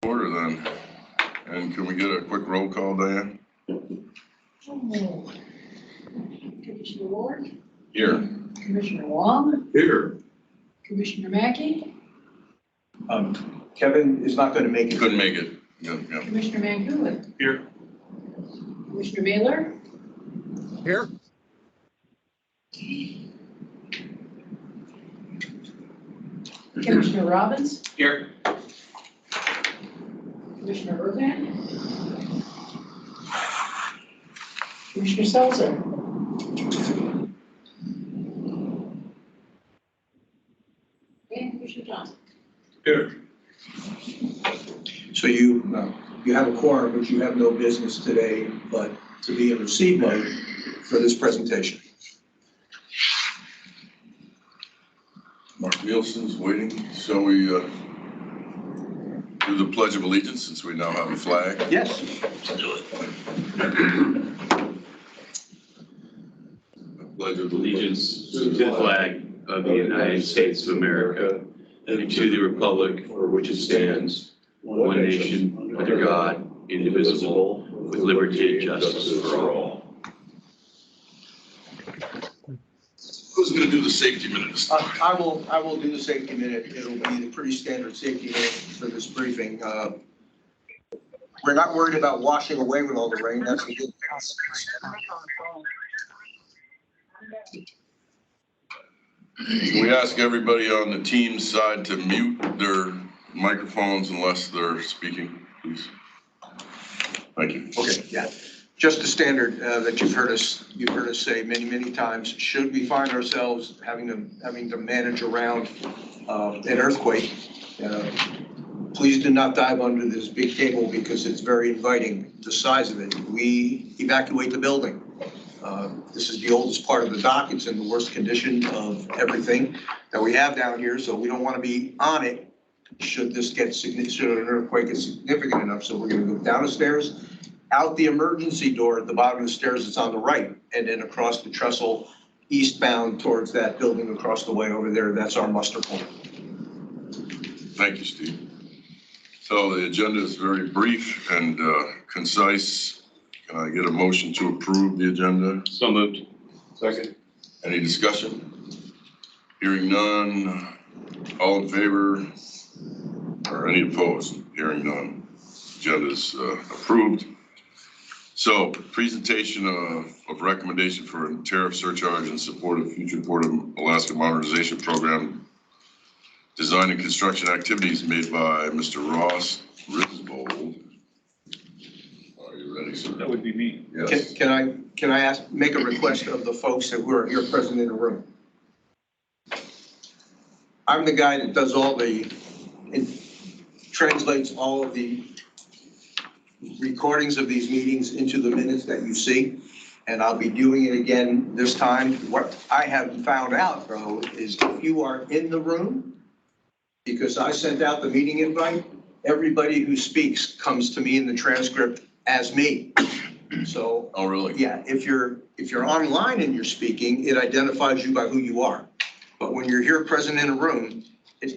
Order then. And can we get a quick roll call, Diane? Oh. Commissioner Ward? Here. Commissioner Wong? Here. Commissioner Mackey? Kevin is not going to make it. Couldn't make it. Yeah. Commissioner Mangoulin? Here. Commissioner Baylor? Here. Commissioner Robbins? Here. Commissioner Urban? Commissioner Seltzer? And Commissioner Johnson? Here. So you have a quorum, but you have no business today, but to be in receive mode for this presentation. Mark Nielsen's waiting. Shall we do the Pledge of Allegiance since we now have a flag? Yes. Let's do it. Pledge of Allegiance to the flag of the United States of America and to the republic for which it stands, one nation, under God, indivisible, with liberty and justice for all. Who's going to do the safety minute this time? I will do the safety minute. It'll be the pretty standard safety minute for this briefing. We're not worried about washing away with all the rain. That's a good We ask everybody on the team side to mute their microphones unless they're speaking, please. Thank you. Okay, yeah. Just the standard that you've heard us say many times. Should we find ourselves having to manage around an earthquake, please do not dive under this big table because it's very inviting, the size of it. We evacuate the building. This is the oldest part of the dock. It's in the worst condition of everything that we have down here, so we don't want to be on it should this get significant, should an earthquake get significant enough. So we're going to go down the stairs, out the emergency door at the bottom of the stairs that's on the right, and then across the trestle eastbound towards that building across the way over there. That's our muster point. Thank you, Steve. So the agenda is very brief and concise. Can I get a motion to approve the agenda? So moved. Second. Any discussion? Hearing none. All in favor? Or any opposed? Hearing none. Agenda is approved. So presentation of recommendation for a tariff surcharge in support of future Port of Alaska modernization program design and construction activities made by Mr. Ross Risbold. Are you ready, sir? That would be me. Yes. Can I make a request of the folks that were here present in the room? I'm the guy that does translates all of the recordings of these meetings into the minutes that you see, and I'll be doing it again this time. What I have found out, though, is if you are in the room, because I sent out the meeting invite, everybody who speaks comes to me in the transcript as me. So, Oh, really? yeah, if you're online and you're speaking, it identifies you by who you are. But when you're here present in a room,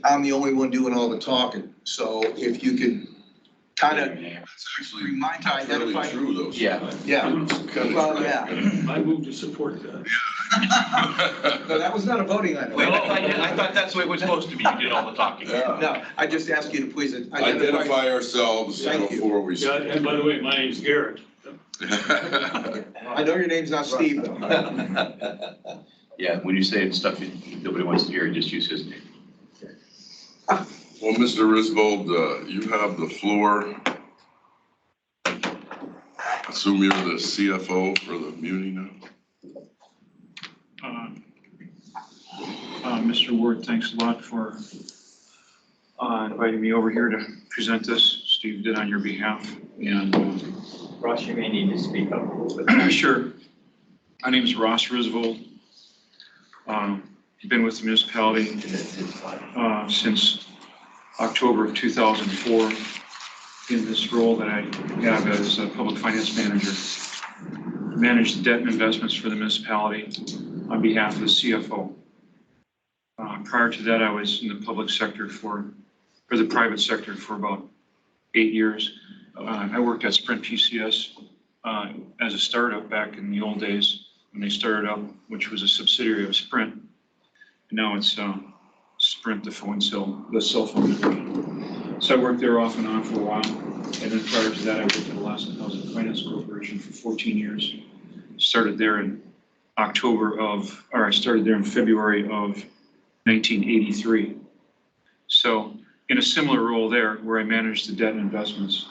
I'm the only one doing all the talking. So if you could kind of That's actually remind to really identify. true, though. Yeah. Well, yeah. I move to support that. No, that was not a voting item. I thought that's the way it was supposed to be. You did all the talking. Yeah. No, I just ask you to please Identify ourselves Thank you. before we. Yeah, and by the way, my name's Garrett. I know your name's not Steve, though. Yeah, when you say stuff nobody wants to hear, just use his name. Well, Mr. Risbold, you have the floor. Assume you're the CFO for the muni now. Mr. Ward, thanks a lot for inviting me over here to present this. Steve did on your behalf. And Ross, you may need to speak up a little bit. sure. My name is Ross Risvold. Been with the municipality since October of 2004 in this role that I have as a public finance manager. Manage the debt and investments for the municipality on behalf of the CFO. Prior to that, I was in the public sector or the private sector for about 8 years. I worked at Sprint PCS as a startup back in the old days when they started up, which was a subsidiary of Sprint. And now it's Sprint, the cell phone division. So I worked there off and on for a while. And then prior to that, I worked at Alaska Housing Finance Corporation for 14 years. Started there in February of 1983. So in a similar role there, where I managed the debt and investments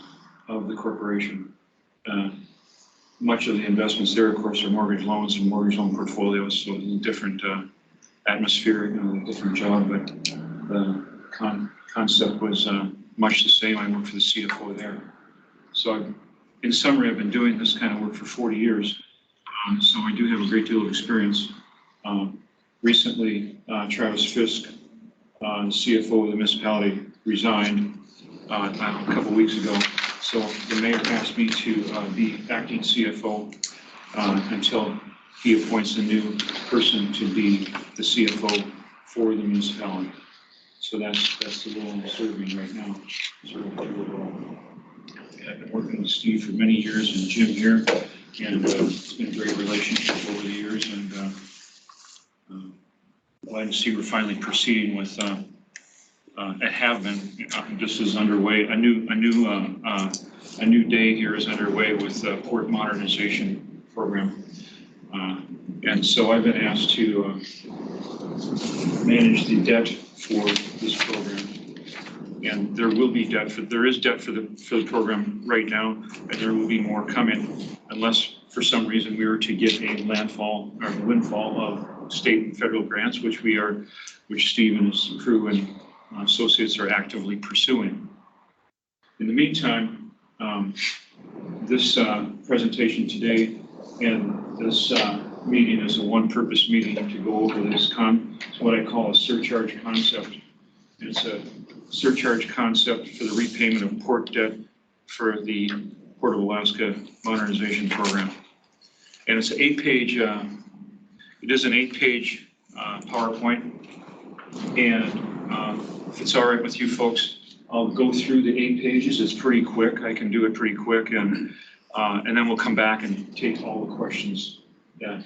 of the corporation. Much of the investments there, of course, are mortgage loans and mortgage loan portfolios, so a different atmosphere, different job, but the concept was much the same. I worked for the CFO there. So in summary, I've been doing this kind of work for 40 years. So I do have a great deal of experience. Recently, Travis Fisk, the CFO of the municipality, resigned a couple of weeks ago. So the mayor asked me to be acting CFO until he appoints a new person to be the CFO for the municipality. So that's the role I'm serving right now. I've been working with Steve for many years and Jim here, and it's been a great relationship over the years. And glad to see we're finally proceeding with. This is underway. A new day here is underway with the port modernization program, and so I've been asked to manage the debt for this program. And there is debt for the program right now, and there will be more coming, unless for some reason we were to get a windfall of state and federal grants, which Steve and his crew and associates are actively pursuing. In the meantime, this presentation today and this meeting is a one-purpose meeting to go over this it's what I call a surcharge concept. It's a surcharge concept for the repayment of port debt for the Port of Alaska Modernization Program. And it's an 8-page, PowerPoint. And if it's all right with you folks, I'll go through the 8 pages. It's pretty quick. I can do it pretty quick, and then we'll come back and take all the questions that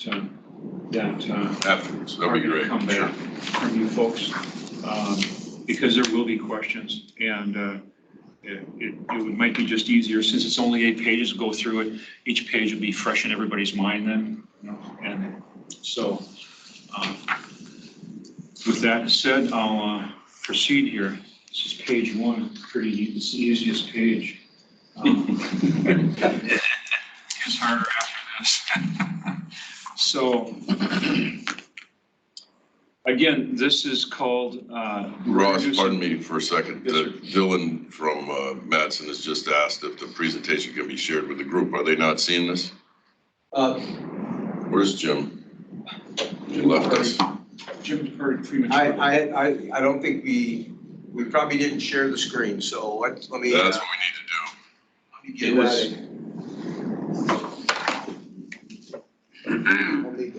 Afterwards, that'd be great. Come back from you folks, because there will be questions, and it might be just easier since it's only 8 pages. Go through it. Each page will be fresh in everybody's mind then, and so. With that said, I'll proceed here. This is page 1. Pretty neat. It's the easiest page. It gets harder after this. So, again, this is called. Ross, pardon me for a second. Yes, sir. Dylan from Madison has just asked if the presentation can be shared with the group. Are they not seeing this? Where's Jim? He left us. Jim's part premature. I don't think we probably didn't share the screen, so let me. That's what we need to do. Let me get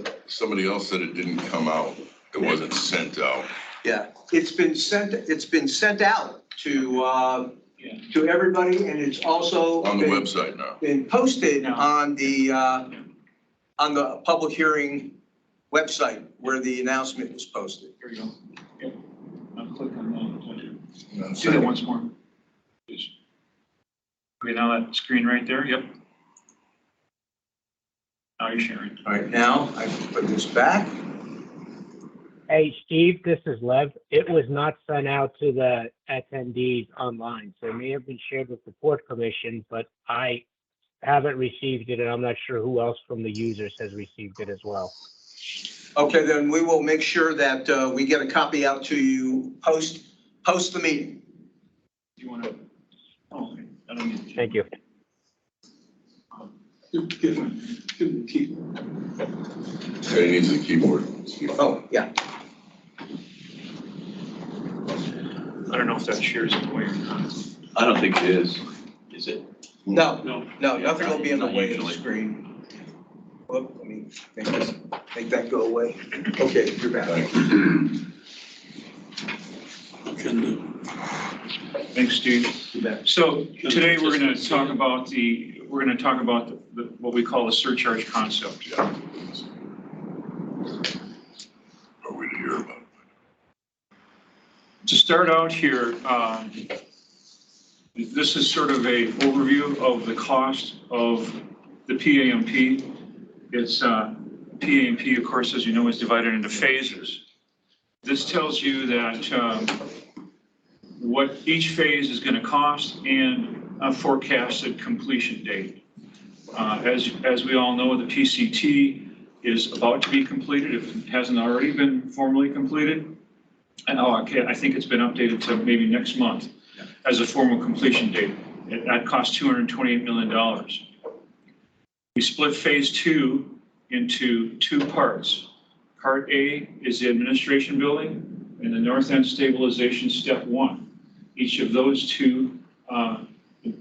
that. Somebody else said it didn't come out. It wasn't sent out. Yeah, it's been sent out to everybody, and it's also On the website now. been posted on the public hearing website where the announcement was posted. Here you go. Yep. I'll click on that. See that once more. Please. Okay, now that screen right there. Yep. Now you're sharing. All right, now I can put this back. Hey, Steve, this is Lev. It was not sent out to the attendees online, so it may have been shared with the Port Commission, but I haven't received it, and I'm not sure who else from the users has received it as well. Okay, then we will make sure that we get a copy out to you post the meeting. Do you want to? Oh, okay. I don't need to. Thank you. Give him the keyboard. Okay, he needs the keyboard. Oh, yeah. I don't know if that shares it away or not. I don't think it is. Is it? No, No. nothing will be in the Not way of the usually. screen. Whoop, let me make that go away. Okay, you're back. Thank you. Thanks, Steve. So today we're going to talk about what we call the surcharge concept. Are we to hear about it? To start out here, this is sort of a overview of the cost of the PAMP. It's PAMP, of course, as you know, is divided into phases. This tells you that what each phase is going to cost and a forecasted completion date. As we all know, the PCT is about to be completed if it hasn't already been formally completed. And I think it's been updated to maybe next month as a formal completion date. That costs $228 million. We split phase 2 into 2 parts. Part A is the administration building and the north end stabilization step 1. Each of those 2,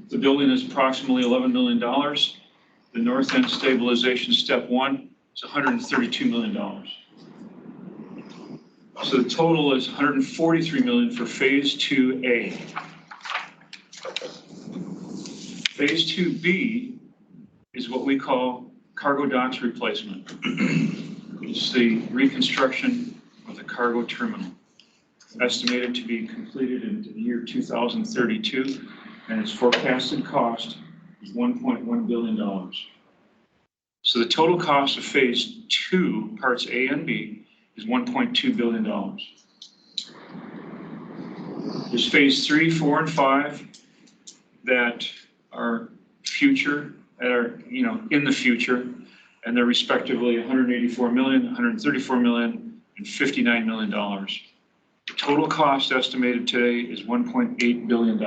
the building is approximately $11 million. The north end stabilization step 1 is $132 million. So the total is $143 million for phase 2A. Phase 2B is what we call cargo docks replacement. It's the reconstruction of the cargo terminal, estimated to be completed in the year 2032, and its forecasted cost is $1.1 billion. So the total cost of phase 2, parts A and B, is $1.2 billion. There's phase 3, 4, and 5 that are future, that are, in the future, and they're respectively $184 million, $134 million, and $59 million. The total cost estimated today is $1.8 billion.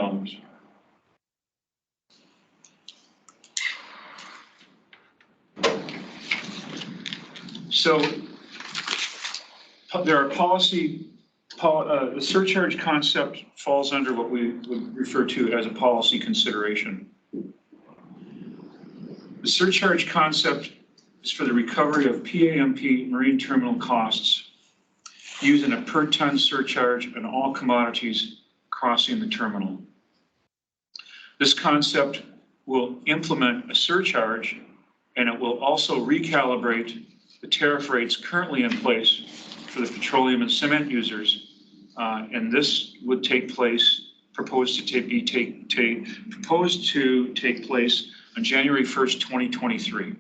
So there are the surcharge concept falls under what we would refer to as a policy consideration. The surcharge concept is for the recovery of PAMP marine terminal costs using a per ton surcharge on all commodities crossing the terminal. This concept will implement a surcharge, and it will also recalibrate the tariff rates currently in place for the petroleum and cement users. And this would proposed to take place on January 1st, 2023.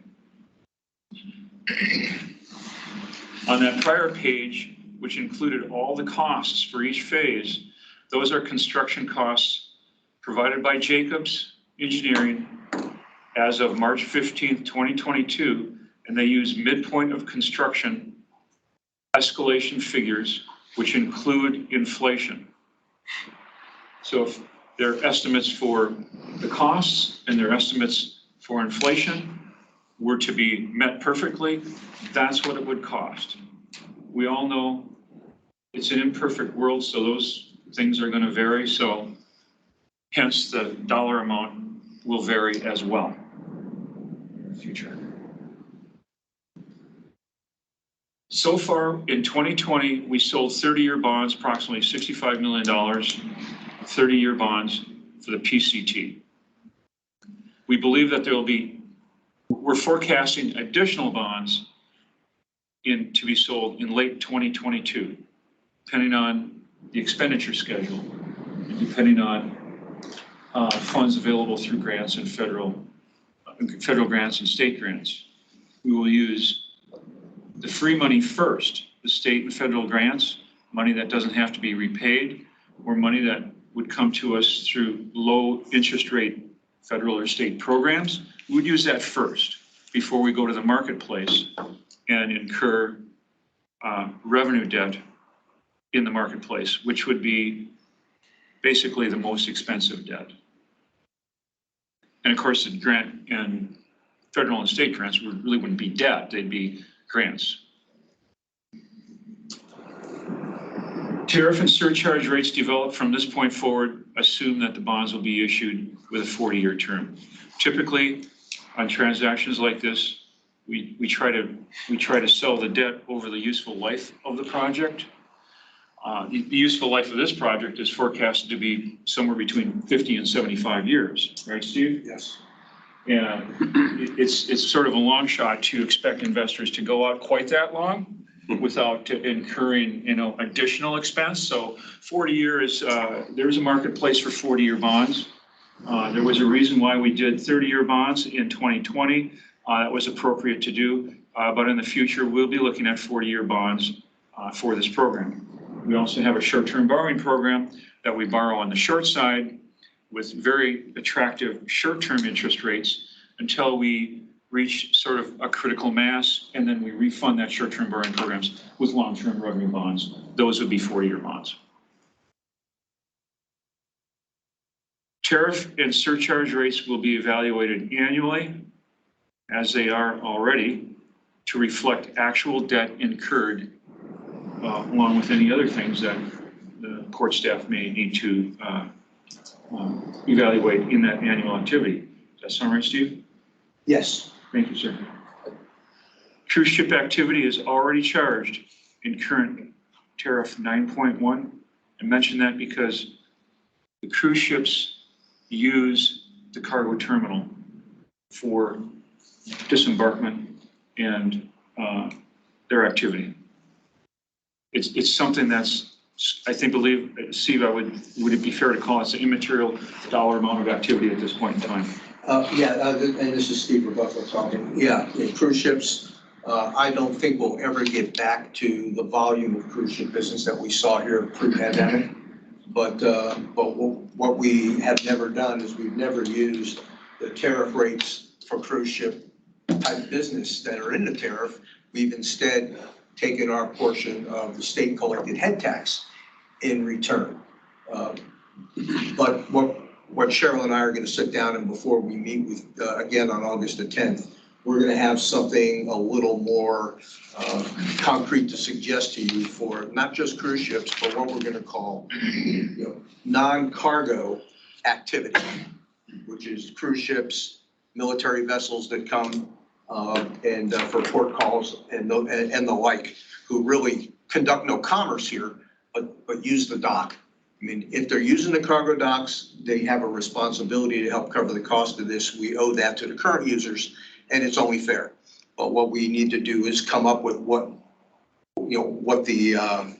On that prior page, which included all the costs for each phase, those are construction costs provided by Jacobs Engineering as of March 15th, 2022, and they use midpoint of construction escalation figures, which include inflation. So if their estimates for the costs and their estimates for inflation were to be met perfectly, that's what it would cost. We all know it's an imperfect world, so those things are going to vary. So hence the dollar amount will vary as well in the future. So far in 2020, we sold 30-year bonds, approximately $65 million, 30-year bonds for the PCT. We believe that we're forecasting additional bonds to be sold in late 2022, depending on the expenditure schedule, and depending on funds available through grants and federal grants and state grants. We will use the free money first, the state and federal grants, money that doesn't have to be repaid, or money that would come to us through low interest rate federal or state programs. We would use that first before we go to the marketplace and incur revenue debt in the marketplace, which would be basically the most expensive debt. And of course, the grant and federal and state grants really wouldn't be debt, they'd be grants. Tariff and surcharge rates developed from this point forward assume that the bonds will be issued with a 40-year term. Typically, on transactions like this, we try to sell the debt over the useful life of the project. The useful life of this project is forecasted to be somewhere between 50 and 75 years, right, Steve? Yes. And it's sort of a long shot to expect investors to go out quite that long without incurring, additional expense. So 40 years, there's a marketplace for 40-year bonds. There was a reason why we did 30-year bonds in 2020. That was appropriate to do, but in the future, we'll be looking at 40-year bonds for this program. We also have a short-term borrowing program that we borrow on the short side with very attractive short-term interest rates until we reach sort of a critical mass, and then we refund that short-term borrowing programs with long-term revenue bonds. Those would be 40-year bonds. Tariff and surcharge rates will be evaluated annually, as they are already, to reflect actual debt incurred, along with any other things that the court staff may need to evaluate in that annual activity. Does that sound right, Steve? Yes. Thank you, sir. Cruise ship activity is already charged in current tariff 9.1. I mention that because the cruise ships use the cargo terminal for disembarkment and their activity. It's something that's, Steve, would it be fair to call it an immaterial dollar amount of activity at this point in time? And this is Steve Rebuffalo talking. Yeah, the cruise ships, I don't think we'll ever get back to the volume of cruise ship business that we saw here pre-pandemic. But what we have never done is we've never used the tariff rates for cruise ship type business that are in the tariff. We've instead taken our portion of the state collected head tax in return. But what Cheryl and I are going to sit down and before we meet with again on August the 10th, we're going to have something a little more concrete to suggest to you for not just cruise ships, but what we're going to call non-cargo activity, which is cruise ships, military vessels that come and for port calls and the like, who really conduct no commerce here, but use the dock. I mean, if they're using the cargo docks, they have a responsibility to help cover the cost of this. We owe that to the current users, and it's only fair. But what we need to do is come up with what the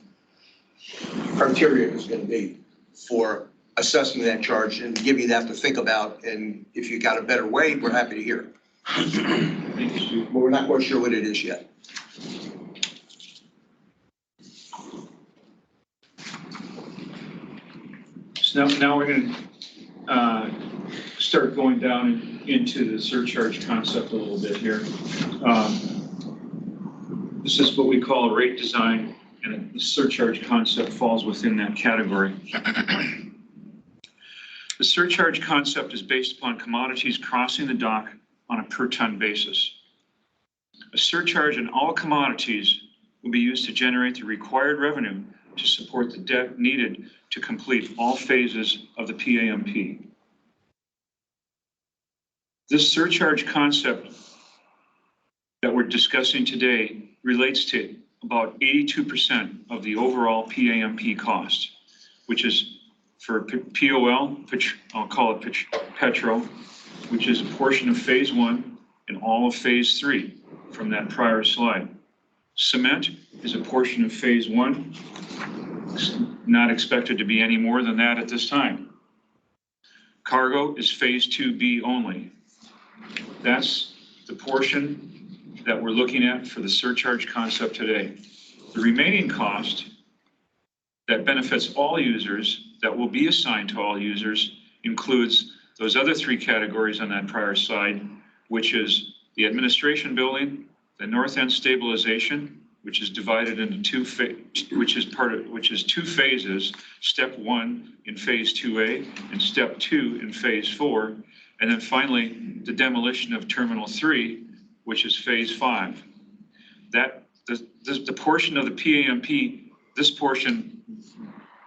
criteria is going to be for assessing that charge and give you that to think about. And if you got a better way, we're happy to hear. But we're not quite sure what it is yet. So now we're going to start going down into the surcharge concept a little bit here. This is what we call a rate design, and the surcharge concept falls within that category. The surcharge concept is based upon commodities crossing the dock on a per ton basis. A surcharge on all commodities will be used to generate the required revenue to support the debt needed to complete all phases of the PAMP. This surcharge concept that we're discussing today relates to about 82% of the overall PAMP cost, which is for POL, I'll call it Petro, which is a portion of phase 1 and all of phase 3 from that prior slide. Cement is a portion of phase 1, not expected to be any more than that at this time. Cargo is phase 2B only. That's the portion that we're looking at for the surcharge concept today. The remaining cost that benefits all users, that will be assigned to all users, includes those other 3 categories on that prior slide, which is the administration building, the north end stabilization, which is divided into two phases, step 1 in phase 2A and step 2 in phase 4, and then finally the demolition of terminal 3, which is phase 5. That the portion of the PAMP, this portion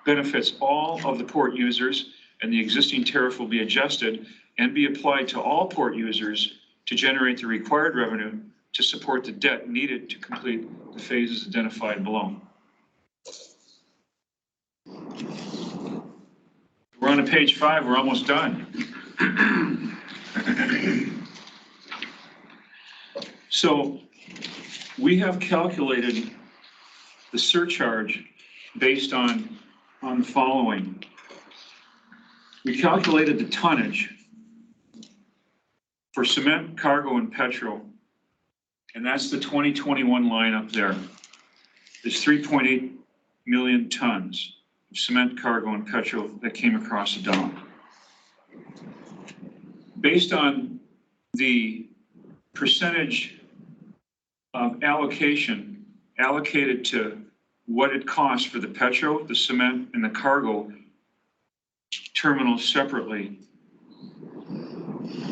benefits all of the port users, and the existing tariff will be adjusted and be applied to all port users to generate the required revenue to support the debt needed to complete the phases identified below. We're on to page 5, we're almost done. So we have calculated the surcharge based on the following. We calculated the tonnage for cement, cargo, and petrol, and that's the 2021 line up there. There's 3.8 million tons of cement, cargo, and petrol that came across the dock. Based on the percentage of allocation allocated to what it costs for the petrol, the cement, and the cargo terminals separately,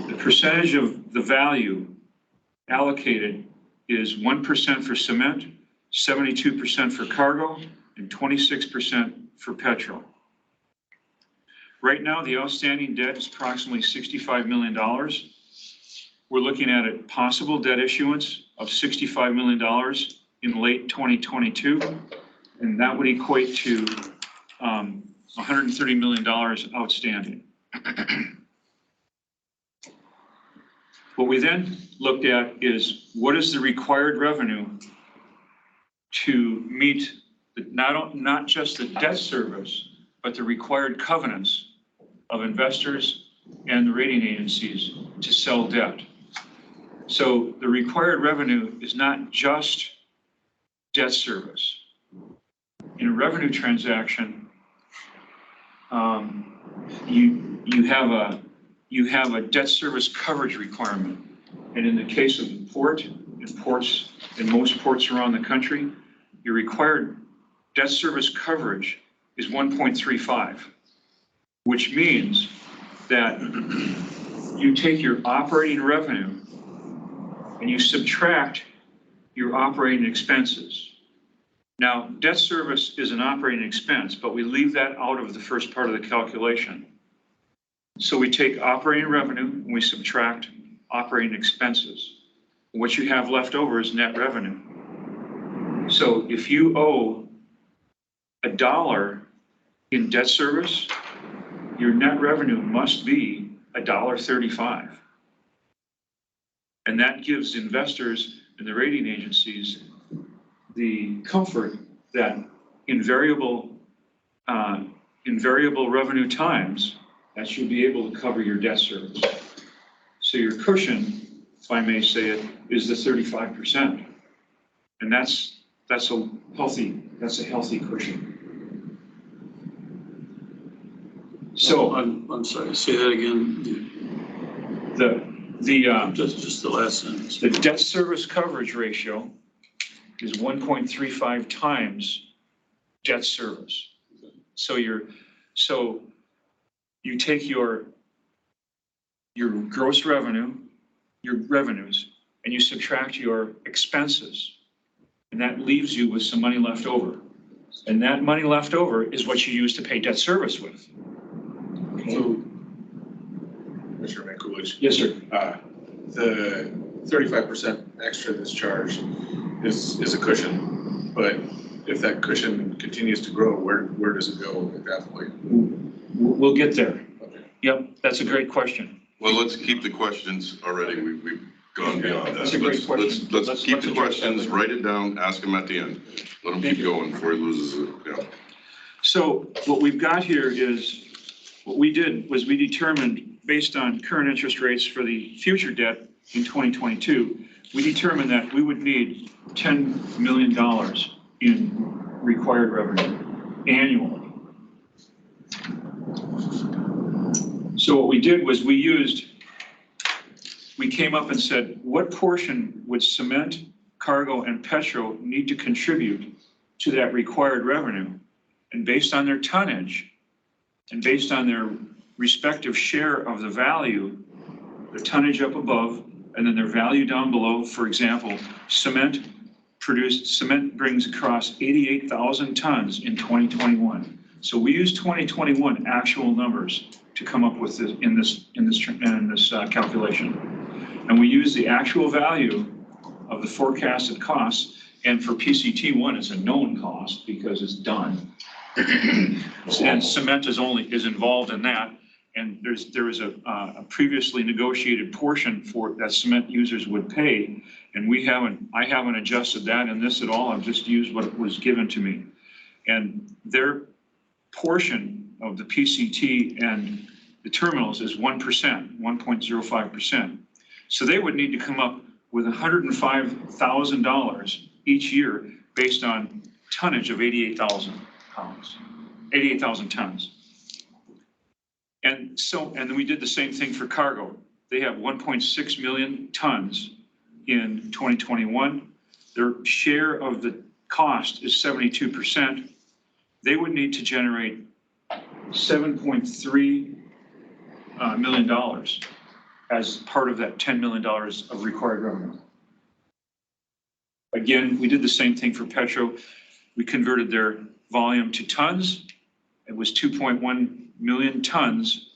the percentage of the value allocated is 1% for cement, 72% for cargo, and 26% for petrol. Right now, the outstanding debt is approximately $65 million. We're looking at a possible debt issuance of $65 million in late 2022, and that would equate to $130 million outstanding. What we then looked at is what is the required revenue to meet not just the debt service, but the required covenants of investors and the rating agencies to sell debt. So the required revenue is not just debt service. In a revenue transaction, you have a debt service coverage requirement. And in the case of the port, in most ports around the country, your required debt service coverage is 1.35, which means that you take your operating revenue and you subtract your operating expenses. Now, debt service is an operating expense, but we leave that out of the first part of the calculation. So we take operating revenue and we subtract operating expenses. What you have left over is net revenue. So if you owe $1 in debt service, your net revenue must be $1.35. And that gives investors and the rating agencies the comfort that in variable revenue times, that you'll be able to cover your debt service. So your cushion, if I may say it, is the 35%. And that's a healthy cushion. So I'm sorry, say that again. Just the last sentence. The debt service coverage ratio is 1.35 times debt service. So you take your gross revenue, your revenues, and you subtract your expenses, and that leaves you with some money left over. And that money left over is what you use to pay debt service with. Okay. So, Mr. Mikulich. Yes, sir. The 35% extra that's charged is a cushion, but if that cushion continues to grow, where does it go at that point? We'll get there. Okay. Yep, that's a great question. Well, let's keep the questions already. We've gone beyond that. That's a great question. Let's keep the questions, write it down, ask them at the end. Let him keep going before he loses it. Yeah. So what we've got here is, what we did was we determined, based on current interest rates for the future debt in 2022, we determined that we would need $10 million in required revenue annually. So what we did was we came up and said, what portion would cement, cargo, and petrol need to contribute to that required revenue? And based on their tonnage and based on their respective share of the value, the tonnage up above and then their value down below, for example, cement brings across 88,000 tons in 2021. So we use 2021 actual numbers to come up with this in this calculation. And we use the actual value of the forecasted costs, and for PCT1 it's a known cost because it's done. And cement is involved in that. And there is a previously negotiated portion for that cement users would pay. And I haven't adjusted that in this at all. I've just used what was given to me. And their portion of the PCT and the terminals is 1%, 1.05%. So they would need to come up with $105,000 each year based on tonnage of 88,000 pounds, 88,000 tons. And then we did the same thing for cargo. They have 1.6 million tons in 2021. Their share of the cost is 72%. They would need to generate $7.3 million as part of that $10 million of required revenue. Again, we did the same thing for Petro. We converted their volume to tons. It was 2.1 million tons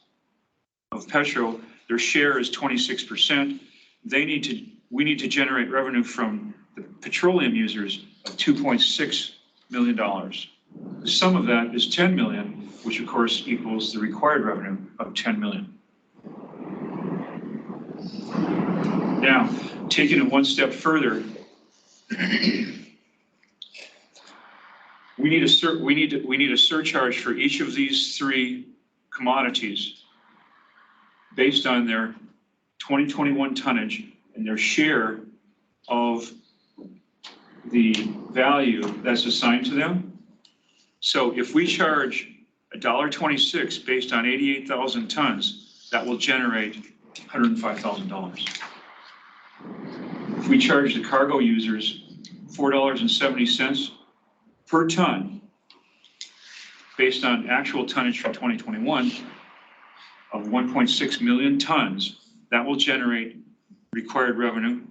of Petro. Their share is 26%. We need to generate revenue from the petroleum users of $2.6 million. The sum of that is 10 million, which of course equals the required revenue of 10 million. Now, taking it one step further, we need a surcharge for each of these three commodities based on their 2021 tonnage and their share of the value that's assigned to them. So if we charge $1.26 based on 88,000 tons, that will generate $105,000. If we charge the cargo users $4.70 per ton, based on actual tonnage from 2021 of 1.6 million tons, that will generate required revenue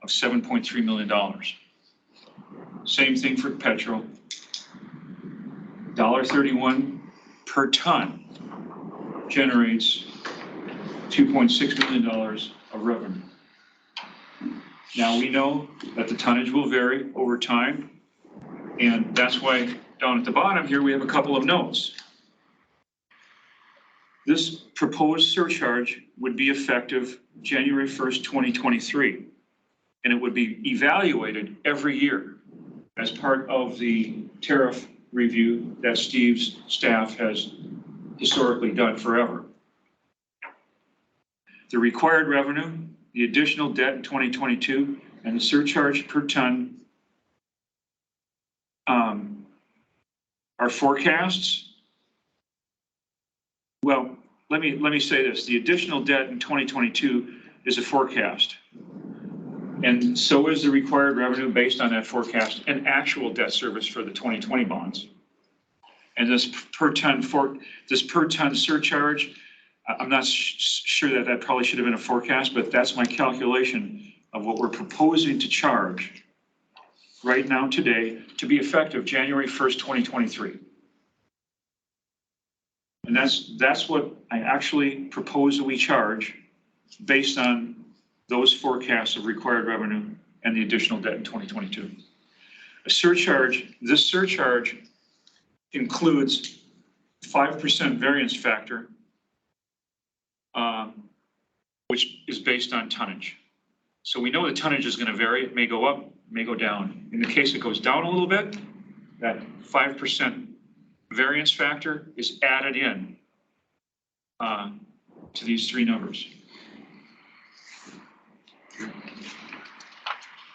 of $7.3 million. Same thing for petrol, $1.31 per ton generates $2.6 million of revenue. Now we know that the tonnage will vary over time, and that's why down at the bottom here we have a couple of notes. This proposed surcharge would be effective January 1st, 2023, and it would be evaluated every year as part of the tariff review that Steve's staff has historically done forever. The required revenue, the additional debt in 2022, and the surcharge per ton are forecasts. Well, let me say this: the additional debt in 2022 is a forecast, and so is the required revenue based on that forecast and actual debt service for the 2020 bonds. And this per ton surcharge, I'm not sure that probably should have been a forecast, but that's my calculation of what we're proposing to charge right now today to be effective January 1st, 2023. And that's what I actually propose that we charge based on those forecasts of required revenue and the additional debt in 2022. This surcharge includes 5% variance factor, which is based on tonnage. So we know the tonnage is going to vary. It may go up, may go down. In the case it goes down a little bit, that 5% variance factor is added in to these three numbers.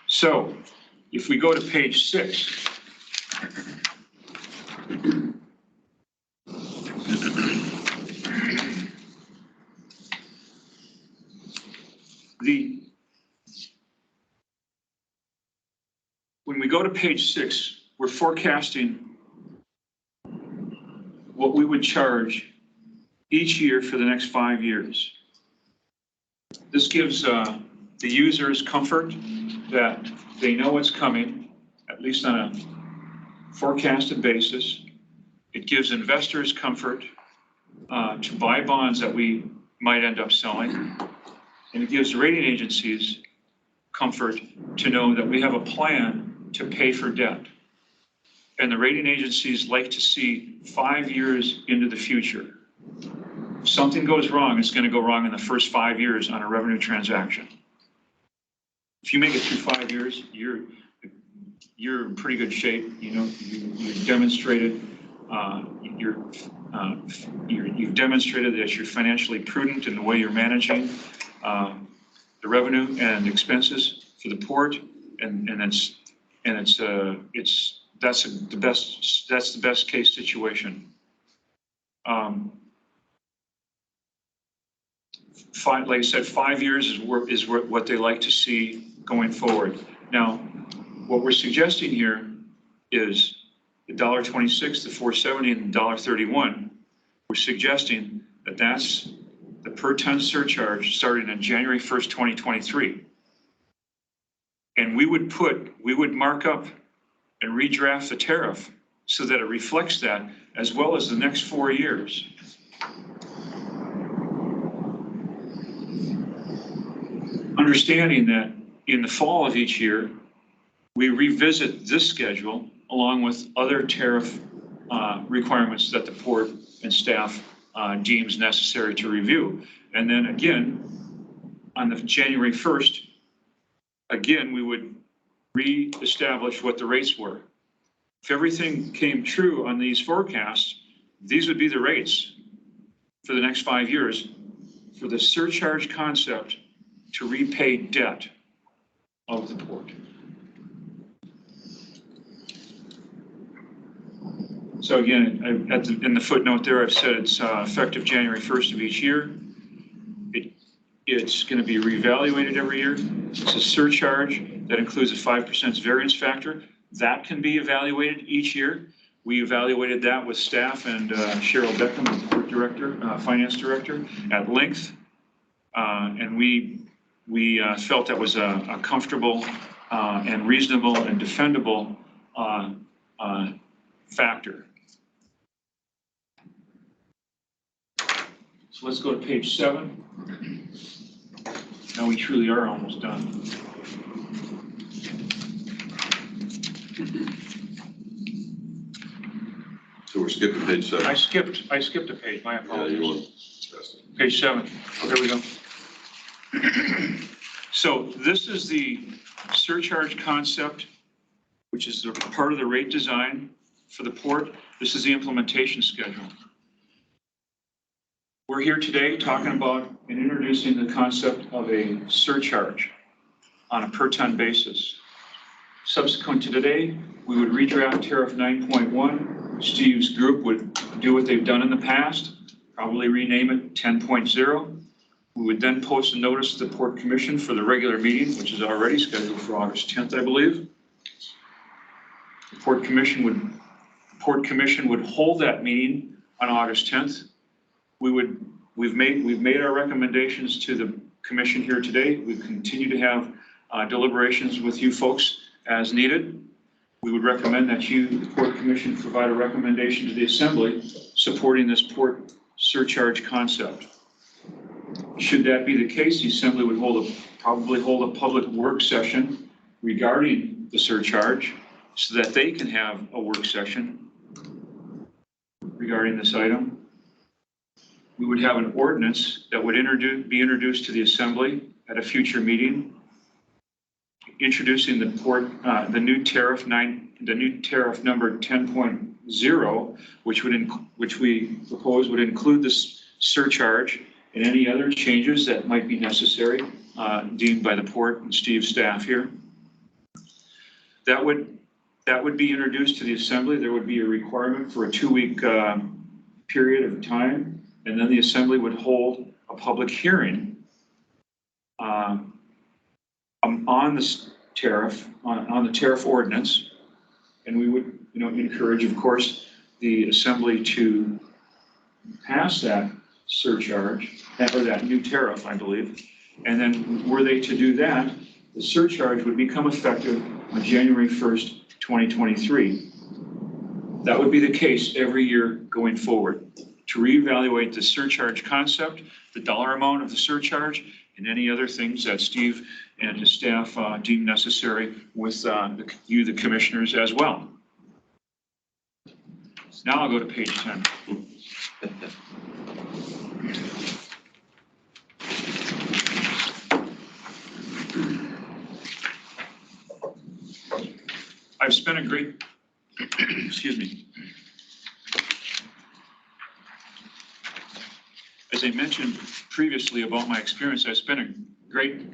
So if we go to page 6, when we go to page 6, we're forecasting what we would charge each year for the next 5 years. This gives the users comfort that they know what's coming, at least on a forecasted basis. It gives investors comfort to buy bonds that we might end up selling. And it gives rating agencies comfort to know that we have a plan to pay for debt. And the rating agencies like to see 5 years into the future. If something goes wrong, it's going to go wrong in the first 5 years on a revenue transaction. If you make it through 5 years, you're in pretty good shape. You know, you've demonstrated you've demonstrated that you're financially prudent in the way you're managing the revenue and expenses for the port, and that's the best case situation. Like I said, 5 years is what they like to see going forward. Now, what we're suggesting here is the $1.26, the $4.70, and the $1.31. We're suggesting that that's the per ton surcharge starting on January 1st, 2023. And we would mark up and redraft the tariff so that it reflects that, as well as the next 4 years. Understanding that in the fall of each year, we revisit this schedule along with other tariff requirements that the port and staff deems necessary to review. And then again, on the January 1st, again, we would re-establish what the rates were. If everything came true on these forecasts, these would be the rates for the next 5 years for the surcharge concept to repay debt of the port. So again, in the footnote there, I've said it's effective January 1st of each year. It's going to be reevaluated every year. It's a surcharge that includes a 5% variance factor. That can be evaluated each year. We evaluated that with staff and Cheryl Beckham, the port director, finance director, at length. And we felt that was a comfortable and reasonable and defendable factor. So let's go to page 7. Now we truly are almost done. So we're skipping page 7. I skipped a page, my Yeah, you apologies. want. Yes. Page 7, there we go. So this is the surcharge concept, which is part of the rate design for the port. This is the implementation schedule. We're here today talking about and introducing the concept of a surcharge on a per ton basis. Subsequent to today, we would redraft tariff 9.1. Steve's group would do what they've done in the past, probably rename it 10.0. We would then post a notice to the Port Commission for the regular meeting, which is already scheduled for August 10th, I believe. The Port Commission would hold that meeting on August 10th. We've made our recommendations to the commission here today. We continue to have deliberations with you folks as needed. We would recommend that you, the Port Commission, provide a recommendation to the Assembly supporting this port surcharge concept. Should that be the case, the Assembly would probably hold a public work session regarding the surcharge so that they can have a work session regarding this item. We would have an ordinance that would be introduced to the Assembly at a future meeting, introducing the new tariff number 10.0, which we propose would include this surcharge and any other changes that might be necessary, deemed by the port and Steve's staff here. That would be introduced to the Assembly. There would be a requirement for a 2-week period of time. And then the Assembly would hold a public hearing on this tariff, on the tariff ordinance. And we would, encourage, of course, the Assembly to pass that surcharge, or that new tariff, I believe. And then were they to do that, the surcharge would become effective on January 1st, 2023. That would be the case every year going forward, to reevaluate the surcharge concept, the dollar amount of the surcharge, and any other things that Steve and his staff deem necessary with the commissioners as well. Now I'll go to page 10. I've spent a great, excuse me. As I mentioned previously about my experience, I spent a great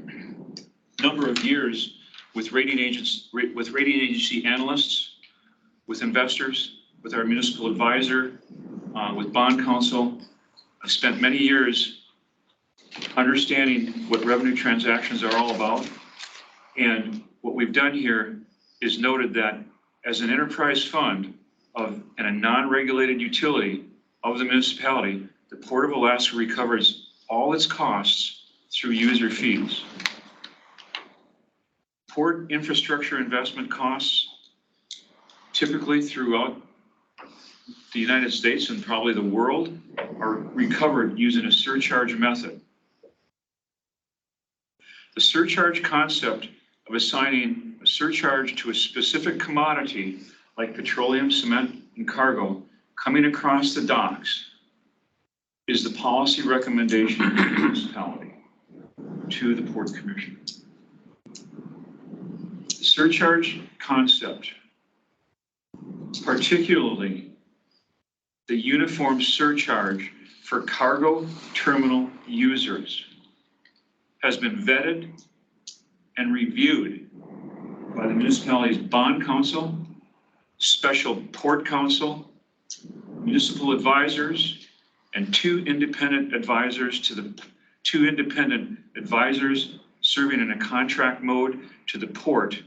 number of years with rating agency analysts, with investors, with our municipal advisor, with bond counsel. I've spent many years understanding what revenue transactions are all about. And what we've done here is noted that as an enterprise fund and a non-regulated utility of the municipality, the Port of Alaska recovers all its costs through user fees. Port infrastructure investment costs, typically throughout the United States and probably the world, are recovered using a surcharge method. The surcharge concept of assigning a surcharge to a specific commodity like petroleum, cement, and cargo coming across the docks is the policy recommendation of the municipality to the Port Commission. The surcharge concept, particularly the uniform surcharge for cargo terminal users, has been vetted and reviewed by the municipality's bond council, special port council, municipal advisors, and two independent advisors serving in a contract mode to the port.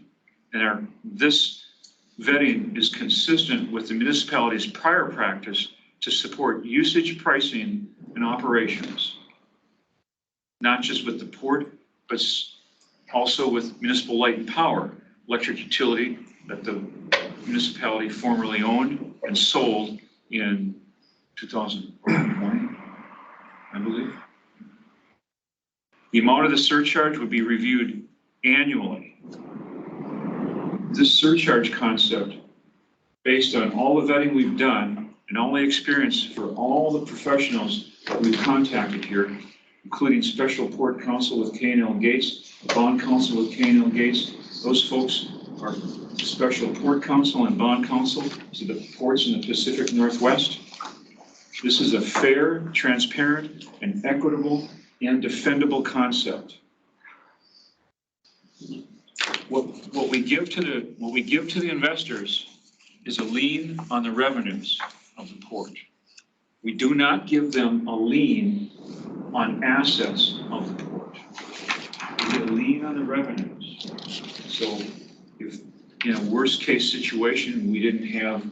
And this vetting is consistent with the municipality's prior practice to support usage pricing and operations, not just with the port, but also with municipal light and power, electric utility that the municipality formerly owned and sold in 2020, I believe. The amount of the surcharge would be reviewed annually. This surcharge concept, based on all the vetting we've done and all the experience for all the professionals that we've contacted here, including special port counsel with K&L Gates, bond counsel with K&L Gates, those folks are special port counsel and bond counsel to the ports in the Pacific Northwest. This is a fair, transparent, and equitable and defendable concept. What we give to the investors is a lien on the revenues of the port. We do not give them a lien on assets of the port. We get a lien on the revenues. So if in a worst case situation, we didn't have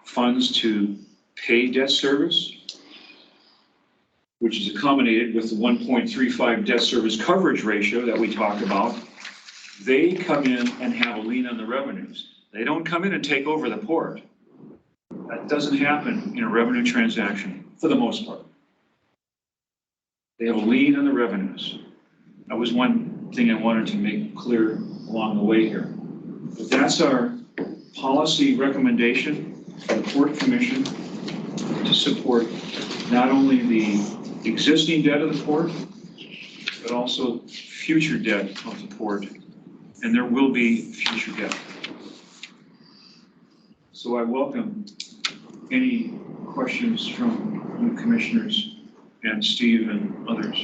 funds to pay debt service, which is accommodated with the 1.35 debt service coverage ratio that we talk about, they come in and have a lien on the revenues. They don't come in and take over the port. That doesn't happen in a revenue transaction for the most part. They have a lien on the revenues. That was one thing I wanted to make clear along the way here. But that's our policy recommendation for the Port Commission to support not only the existing debt of the port, but also future debt of the port. And there will be future debt. So I welcome any questions from you commissioners and Steve and others.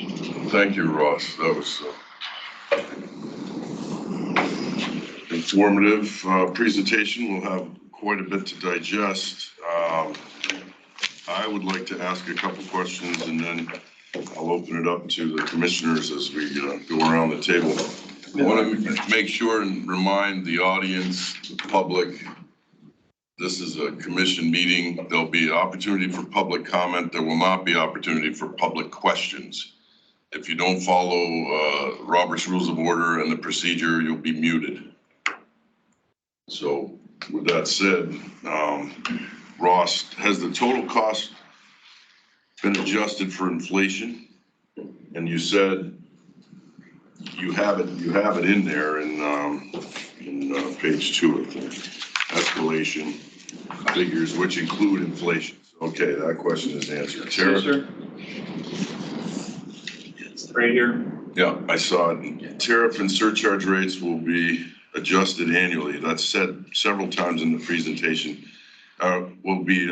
Thank you, Ross. That was informative presentation. We'll have quite a bit to digest. I would like to ask a couple questions and then I'll open it up to the commissioners as we go around the table. I want to make sure and remind the audience, the public, this is a commission meeting. There'll be an opportunity for public comment. There will not be opportunity for public questions. If you don't follow Robert's Rules of Order and the procedure, you'll be muted. So with that said, Ross, has the total cost been adjusted for inflation? And you said you have it in there in page 2, I think. Escalation. figures which include inflation. Okay, that question is answered. Yes, Tara? sir. Right here. Yeah, I saw it. Tariff and surcharge rates will be adjusted annually. That's said several times in the presentation. Will be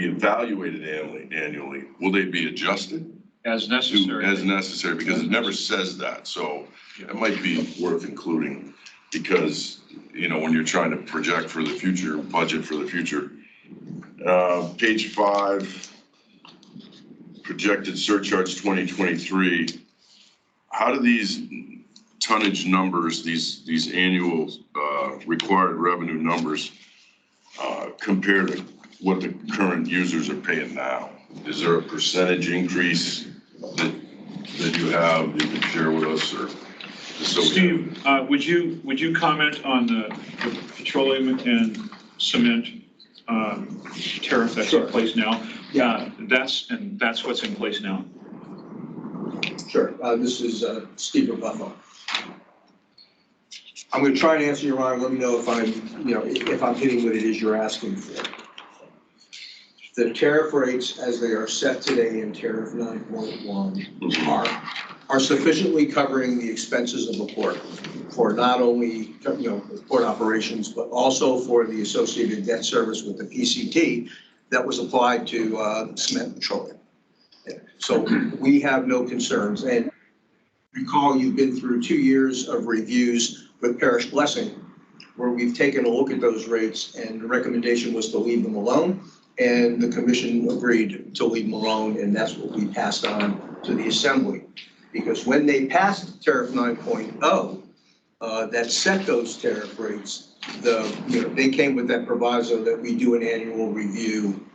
evaluated annually. Will they be adjusted? As necessary. As necessary, because it never says that. So it might be worth including because, you know, when you're trying to project for the future, budget for the future. Page 5, projected surcharge 2023. How do these tonnage numbers, these annual required revenue numbers compare to what the current users are paying now? Is there a percentage increase that you have that you can share with us, or? So Steve, would you comment on the petroleum and cement tariff that's in place now? Yeah, that's what's in place now. Sure, this is Steve Buffo. I'm going to try and answer your mind. Let me know if I'm hitting what it is you're asking for. The tariff rates as they are set today in tariff 9.1 are sufficiently covering the expenses of the port for not only, port operations, but also for the associated debt service with the PCT that was applied to cement petroleum. So we have no concerns. And recall you've been through 2 years of reviews with Parish Blessing, where we've taken a look at those rates, and the recommendation was to leave them alone. And the commission agreed to leave them alone, and that's what we passed on to the assembly. Because when they passed tariff 9.0, that set those tariff rates, they came with that proviso that we do an annual review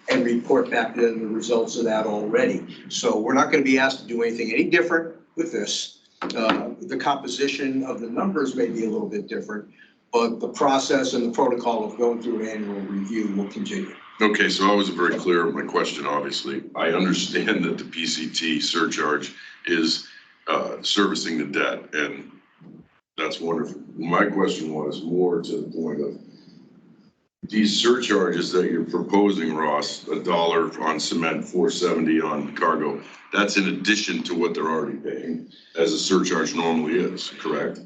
and report back to them the results of that already. So we're not going to be asked to do anything any different with this. The composition of the numbers may be a little bit different, but the process and the protocol of going through an annual review will continue. Okay, so I wasn't very clear of my question, obviously. I understand that the PCT surcharge is servicing the debt, and that's wonderful. My question was more to the point of these surcharges that you're proposing, Ross, $1 on cement, $4.70 on cargo, that's in addition to what they're already paying, as a surcharge normally is, correct?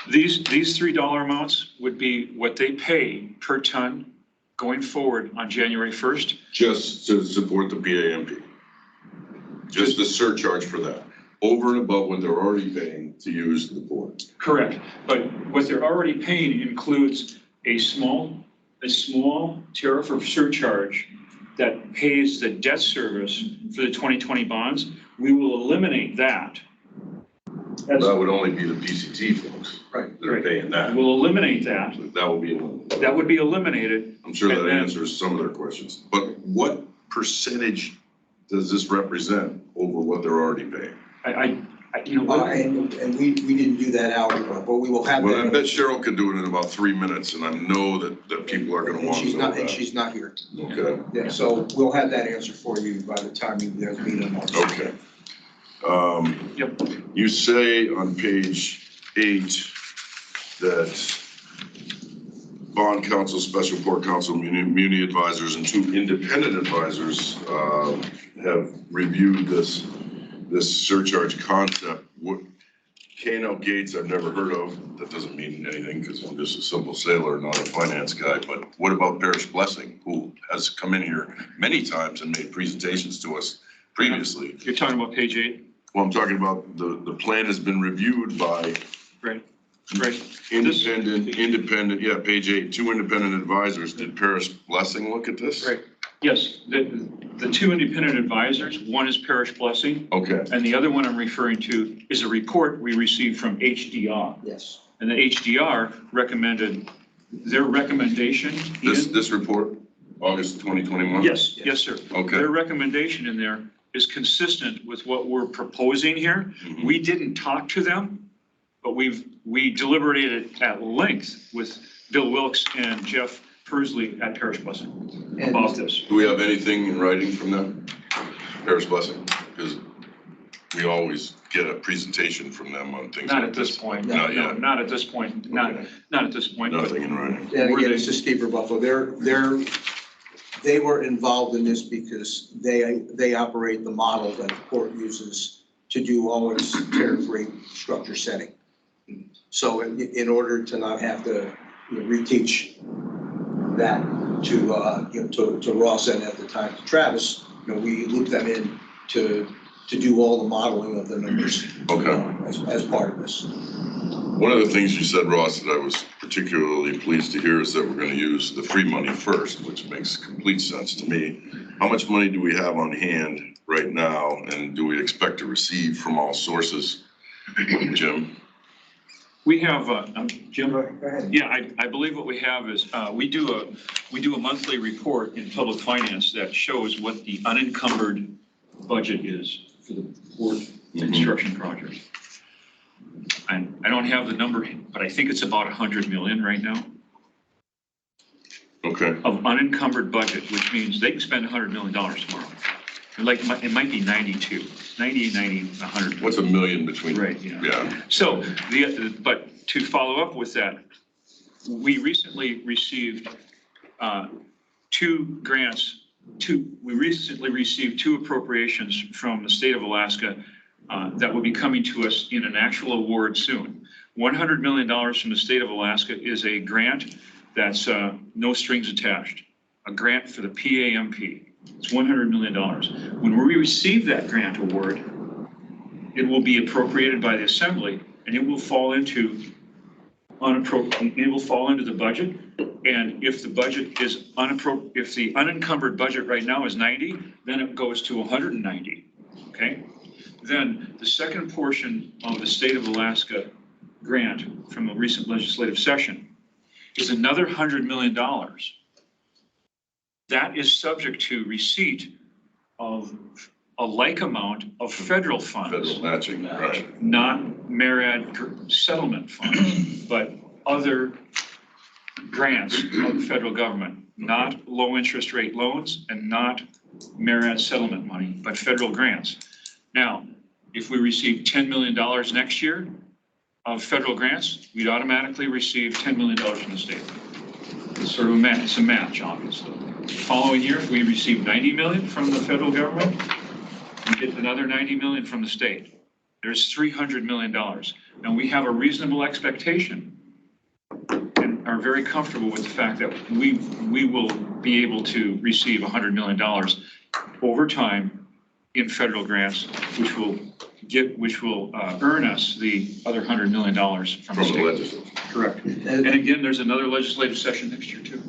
These $3 amounts would be what they pay per ton going forward on January 1st. Just to support the PAMP. Just the surcharge for that, over and above what they're already paying to use the port. Correct, but what they're already paying includes a small tariff or surcharge that pays the debt service for the 2020 bonds. We will eliminate that. That would only be the PCT folks. Right. That are paying that. We'll eliminate that. That will be eliminated. That would be eliminated. I'm sure that And then- answers some of their questions. But what percentage does this represent over what they're already paying? And we didn't do that algebra, but we will have Well, I that. bet Cheryl could do it in about 3 minutes, and I know that people are gonna And want she's to know not, and that. she's not here. Okay, Yeah, so we'll have that answer for you by the time there's meeting. okay. Yep. You say on page 8 that bond counsel, special port counsel, muni advisors, and 2 independent advisors have reviewed this surcharge concept. What Kano Gates I've never heard of. That doesn't mean anything because I'm just a simple sailor, not a finance guy. But what about Parish Blessing, who has come in here many times and made presentations to us previously? You're talking about page 8? Well, I'm talking about the plan has been reviewed by Right. independent, yeah, page 8, 2 independent advisors. Did Parish Blessing look at this? Right. Yes, the 2 independent advisors, one is Parish Blessing, Okay, and the other one I'm referring to is a report we received from HDR. Yes. And the HDR recommended their recommendation. this report, August 2021? Yes, sir. Okay. Their recommendation in there is consistent with what we're proposing here. Mhm. We didn't talk to them, but we deliberated at length with Bill Wilkes and Jeff Persley at Parish Blessing about this. Do we have anything in writing from them? Parish Blessing? Because we always get a presentation from them on things Not like at this point. Not No, yet. not at this point, not at this point. but- Nothing in writing. And Were again, they- it's just Steve Buffalo. They were involved in this because they operate the model that the court uses to do all its tariff rate structure setting. So in order to not have to reteach that to Ross and at the time to Travis, we loop them in to do all the modeling of the numbers. Okay. As part of this. One of the things you said, Ross, that I was particularly pleased to hear is that we're gonna use the free money first, which makes complete sense to me. How much money do we have on hand right now, and do we expect to receive from all sources? Jim? We have, Jim? Go ahead. Yeah, I believe what we have is, we do a monthly report in public finance that shows what the unencumbered budget is for the port construction project. And I don't have the number, but I think it's about 100 million right now Okay, of unencumbered budget, which means they can spend $100 million tomorrow. Like, it might be 92, 90, 100. what's a million between? Right, yeah. Yeah, So but to follow up with that, we recently received two grants, we recently received two appropriations from the state of Alaska that will be coming to us in an actual award soon. $100 million from the state of Alaska is a grant that's no strings attached, a grant for the PAMP. It's $100 million. When we receive that grant award, it will be appropriated by the assembly, and it will fall into the budget. And if the budget is if the unencumbered budget right now is 90, then it goes to 190, okay? Then the second portion of the state of Alaska grant from a recent legislative session is another $100 million. That is subject to receipt of a like amount of federal funds. federal matching, right? Not MARAD settlement funds, but other grants of the federal government, not low interest rate loans and not MARAD settlement money, but federal grants. Now, if we receive $10 million next year of federal grants, we'd automatically receive $10 million from the state. It's sort of a match, it's a match, obviously. The following year, if we receive 90 million from the federal government, we get another 90 million from the state. There's $300 million. Now, we have a reasonable expectation and are very comfortable with the fact that we will be able to receive $100 million over time in federal grants, which will earn us the other $100 million from the From the state. legislature. Correct. And again, there's another legislative session next year too.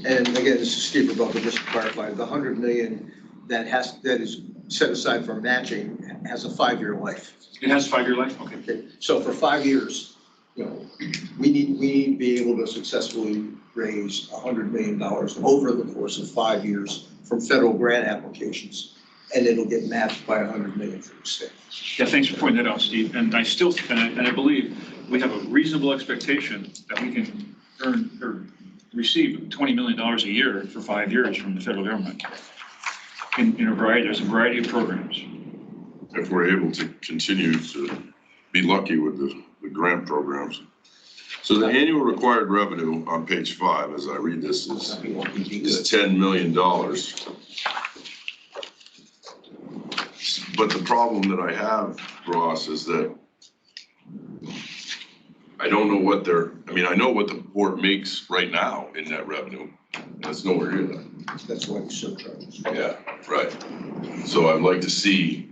And again, this is Steve Buffalo, just to clarify, the 100 million that is set aside for matching has a 5-year life. It has 5-year life? Okay. Okay, so for 5 years, we need to be able to successfully raise $100 million over the course of 5 years from federal grant applications, and it'll get matched by 100 million from the state. Yeah, thanks for pointing that out, Steve. And I still, and I believe we have a reasonable expectation that we can earn or receive $20 million a year for 5 years from the federal government. There's a variety of programs. If we're able to continue to be lucky with the grant programs. So the annual required revenue on page 5, as I read this, is $10 million. But the problem that I have, Ross, is that I don't know what I know what the port makes right now in net revenue. And it's nowhere near that. That's why we surcharges. Yeah, right. So I'd like to see,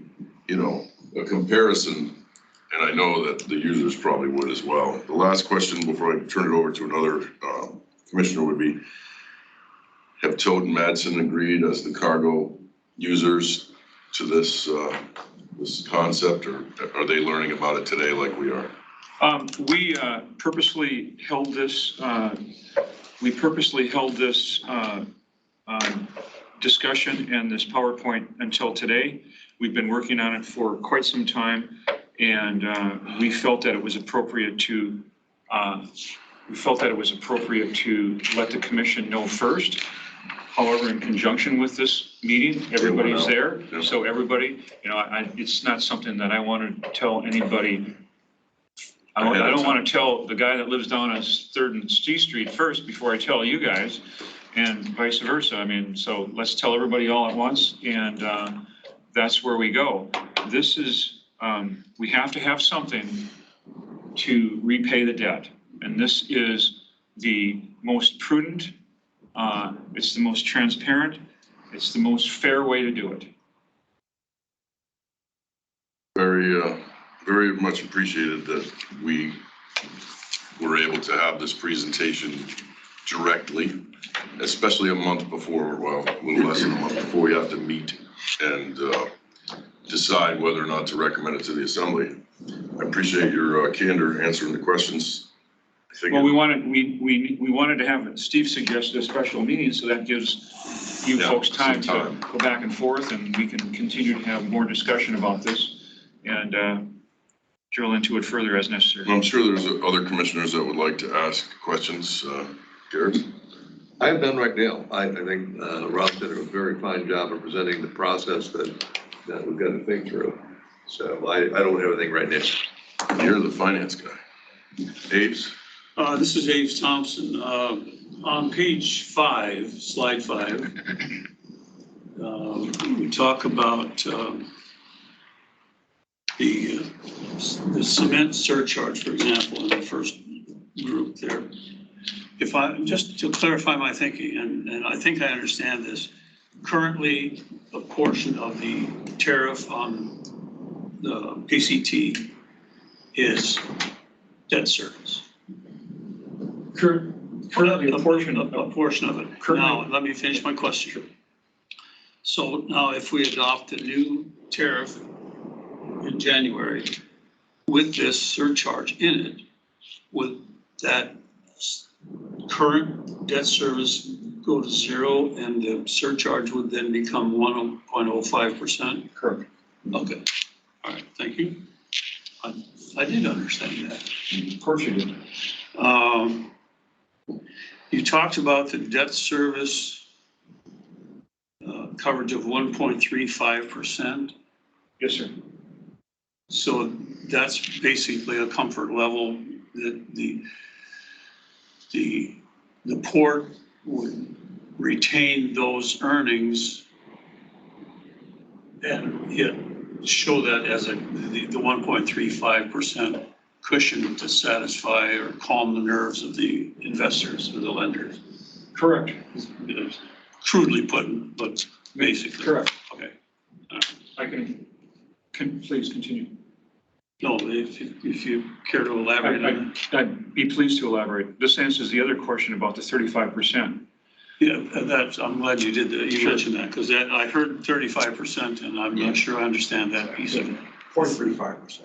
a comparison, and I know that the users probably would as well. The last question before I turn it over to another commissioner would be, have Toad and Madsen agreed as the cargo users to this concept, or are they learning about it today like we are? We purposely held this discussion and this PowerPoint until today. We've been working on it for quite some time, and we felt that it was appropriate to let the commission know first. However, in conjunction with this meeting, everybody's there. Yeah. So everybody, it's not something that I want to tell anybody. I don't want to tell the guy that lives down on 3rd and C Street first before I tell you guys, and vice versa. I mean, so let's tell everybody all at once, and that's where we go. This is, we have to have something to repay the debt. And this is the most prudent, it's the most transparent, it's the most fair way to do it. Very much appreciated that we were able to have this presentation directly, especially a month before, well, a little less than a month before we have to meet and decide whether or not to recommend it to the assembly. I appreciate your candor answering the questions. Well, we wanted to have, Steve suggested a special meeting, so that gives you folks time to go back and forth, and we can continue to have more discussion about this and drill into it further as necessary. I'm sure there's other commissioners that would like to ask questions. Garrett? I have none right now. I think Rob did a very fine job of presenting the process that we've got to think through. So I don't have anything right now. You're the finance guy. Aves? This is Aves Thompson. On page 5, slide 5, we talk about the cement surcharge, for example, in the first group there. If just to clarify my thinking, and I think I understand this, currently a portion of the tariff on the PCT is debt service. Currently a portion of it. Now, let me finish my question. So now if we adopt a new tariff in January with this surcharge in it, would that current debt service go to 0 and the surcharge would then become 1.05%? Correct. Okay. All right. Thank you. I did understand that. Of course you did. You talked about the debt service coverage of 1.35%. Yes, sir. So that's basically a comfort level that the port would retain those earnings and show that as the 1.35% cushion to satisfy or calm the nerves of the investors or the lenders. Correct. Crudely put, but basically. Correct. Okay. I can please continue. No, if you care to elaborate on that. I'd be pleased to elaborate. This answers the other question about the 35%. Yeah, I'm glad you did that. You mentioned that because I heard 35% and I'm not sure I understand that piece of it. 0.35%.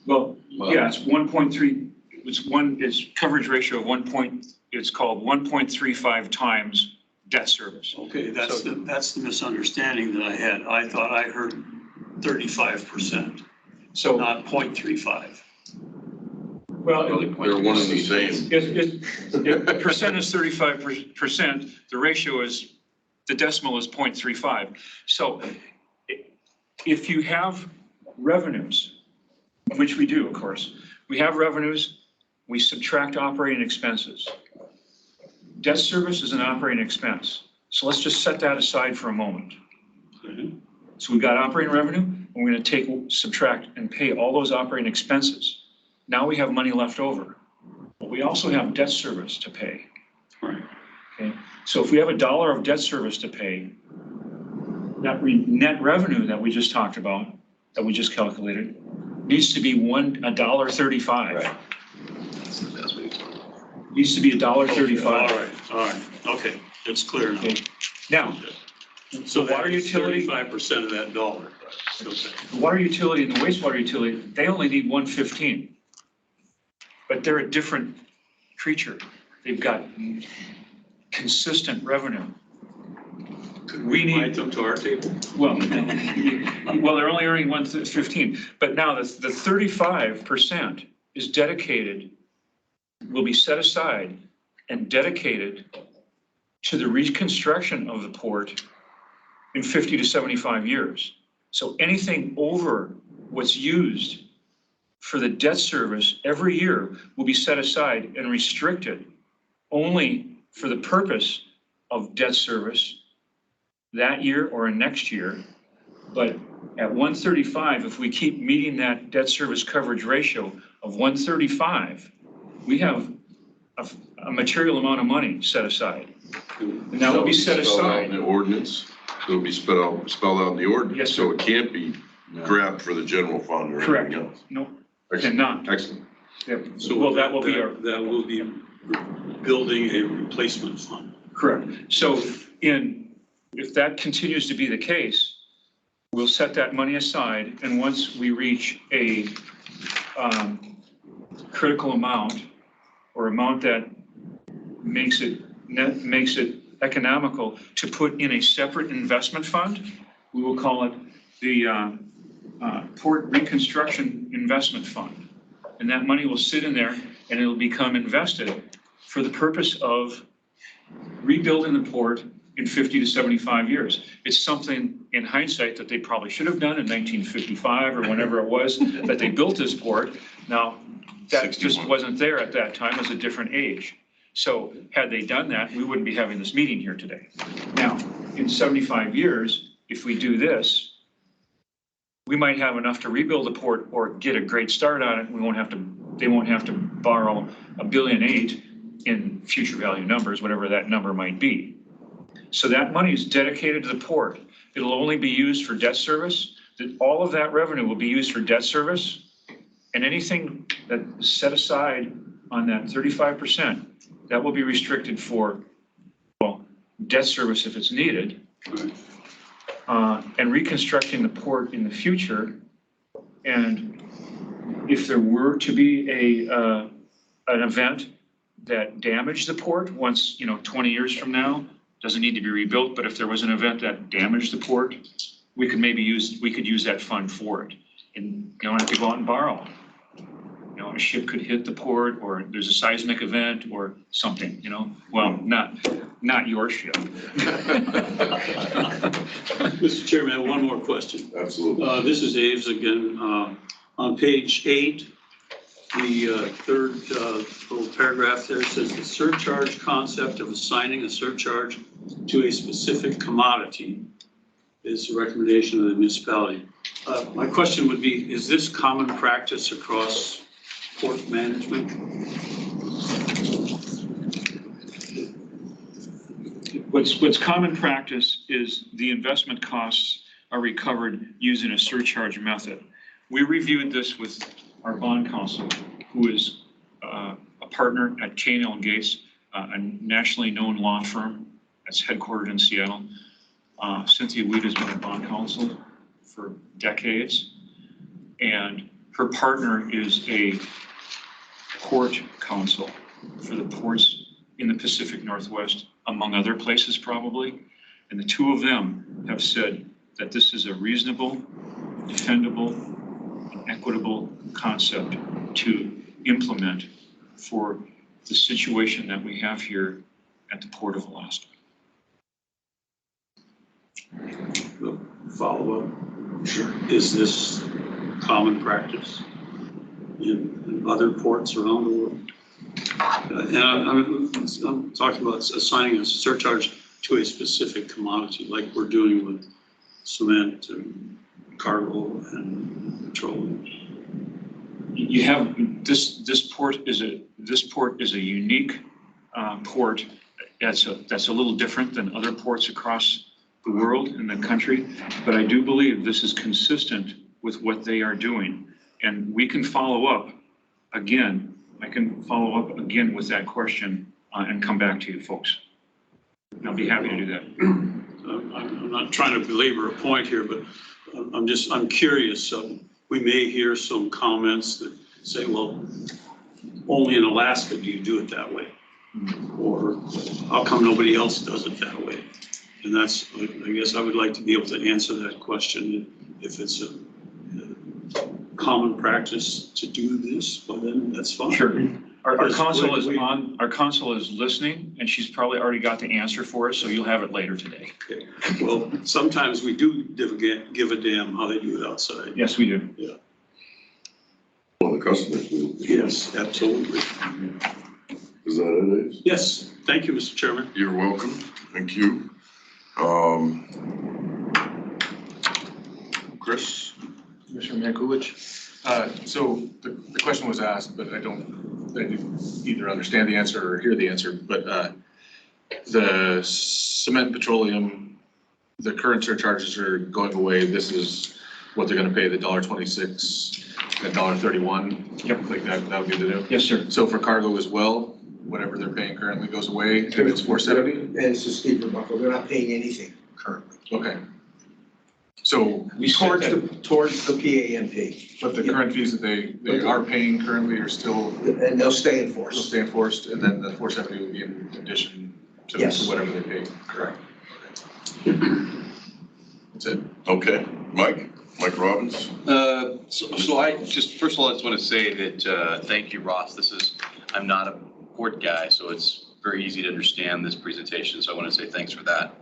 Well, yeah, it's 1.3, it's coverage ratio of it's called 1.35 times debt service. Okay, that's the misunderstanding that I had. I thought I heard 35%, So not 0.35. Well, They're one and the same. if percent is 35%, the ratio is, the decimal is 0.35. So if you have revenues, which we do, of course, we have revenues, we subtract operating expenses. Debt service is an operating expense. So let's just set that aside for a moment. So we've got operating revenue, and we're going to subtract and pay all those operating expenses. Now we have money left over. But we also have debt service to pay. Right. Okay. So if we have $1 of debt service to pay, that net revenue that we just talked about, that we just calculated, needs to be $1.35. Right. That's what he's talking about. Needs to be $1.35. All right, okay, it's clear now. Okay. Now, So the water utility, 35% of that dollar. Okay. the water utility and the wastewater utility, they only need 115. But they're a different creature. They've got consistent revenue. Could We we need- invite them to our table? Well, they're only earning 115, but now the 35% is dedicated, will be set aside and dedicated to the reconstruction of the port in 50 to 75 years. So anything over what's used for the debt service every year will be set aside and restricted only for the purpose of debt service that year or in next year. But at 135, if we keep meeting that debt service coverage ratio of 135, we have a material amount of money set aside. And that will be set Spelled out aside. in the ordinance, it'll be spelled out in the ordinance. Yes, So sir. it can't be grabbed for the general fund or Correct. anything else. No, Excellent. cannot. Excellent. So Well, that will be our, That will be building a replacement fund. correct. So if that continues to be the case, we'll set that money aside, and once we reach a critical amount or amount that makes it economical to put in a separate investment fund, we will call it the Port Reconstruction Investment Fund. And that money will sit in there and it'll become invested for the purpose of rebuilding the port in 50 to 75 years. It's something in hindsight that they probably should have done in 1955 or whenever it was that they built this port. Now, that 61. just wasn't there at that time. It was a different age. So had they done that, we wouldn't be having this meeting here today. Now, in 75 years, if we do this, we might have enough to rebuild the port or get a great start on it. They won't have to borrow $1.8 billion in future value numbers, whatever that number might be. So that money is dedicated to the port. It'll only be used for debt service. All of that revenue will be used for debt service, and anything that is set aside on that 35%, that will be restricted for, well, debt service if it's needed. And reconstructing the port in the future. And if there were to be an event that damaged the port once, 20 years from now, doesn't need to be rebuilt, but if there was an event that damaged the port, we could use that fund for it. And you don't have to go out and borrow. A ship could hit the port, or there's a seismic event or something, well, not your ship. Mr. Chairman, I have one more question. Absolutely. This is Aves again. On page 8, the third little paragraph there says the surcharge concept of assigning a surcharge to a specific commodity is a recommendation of the municipality. My question would be, is this common practice across port management? What's common practice is the investment costs are recovered using a surcharge method. We reviewed this with our bond counsel, who is a partner at K&L Gates, a nationally known law firm that's headquartered in Seattle. Cynthia Weed has been a bond counsel for decades, and her partner is a port counsel for the ports in the Pacific Northwest, among other places probably. And the two of them have said that this is a reasonable, defendable, and equitable concept to implement for the situation that we have here at the Port of Alaska. Follow-up. Sure. Is this common practice in other ports around the world? And I'm talking about assigning a surcharge to a specific commodity, like we're doing with cement and cargo and petroleum. You have this port is a unique port that's a little different than other ports across the world and the country, but I do believe this is consistent with what they are doing, and we can follow up again. I can follow up again with that question and come back to you folks. I'll be happy to do that. I'm not trying to belabor a point here, but I'm curious. We may hear some comments that say, well, only in Alaska do you do it that way? Or how come nobody else does it that way? And that's, I guess I would like to be able to answer that question. If it's a common practice to do this, well then that's fine. Sure. Our counsel is on, our counsel is listening, and she's probably already got the answer for us, so you'll have it later today. Well, sometimes we do give a damn how they do it outside. Yes, we do. Well, the customers do. Yes, absolutely. Is that it, Ace? Yes, thank you, Mr. Chairman. You're welcome. Thank you. Chris? Commissioner Mankulich? So the question was asked, but I didn't either understand the answer or hear the answer, but the cement petroleum, the current surcharges are going away. This is what they're gonna pay, the $1.26 and $1.31. Yep. Like that would be the new. Yes, sir. So for cargo as well, whatever they're paying currently goes away, and it's $4.70? And it's a steep rebuckle. They're not paying anything currently. Okay. So, Towards the PAMP, but the current fees that they are paying currently are still and they'll stay in will force. stay enforced, and then the $4.70 would be in addition to Yes. whatever they pay. Correct. That's it. Okay. Mike Robbins? So I just, first of all, I just want to say that, thank you, Ross. I'm not a port guy, so it's very easy to understand this presentation. So I want to say thanks for that.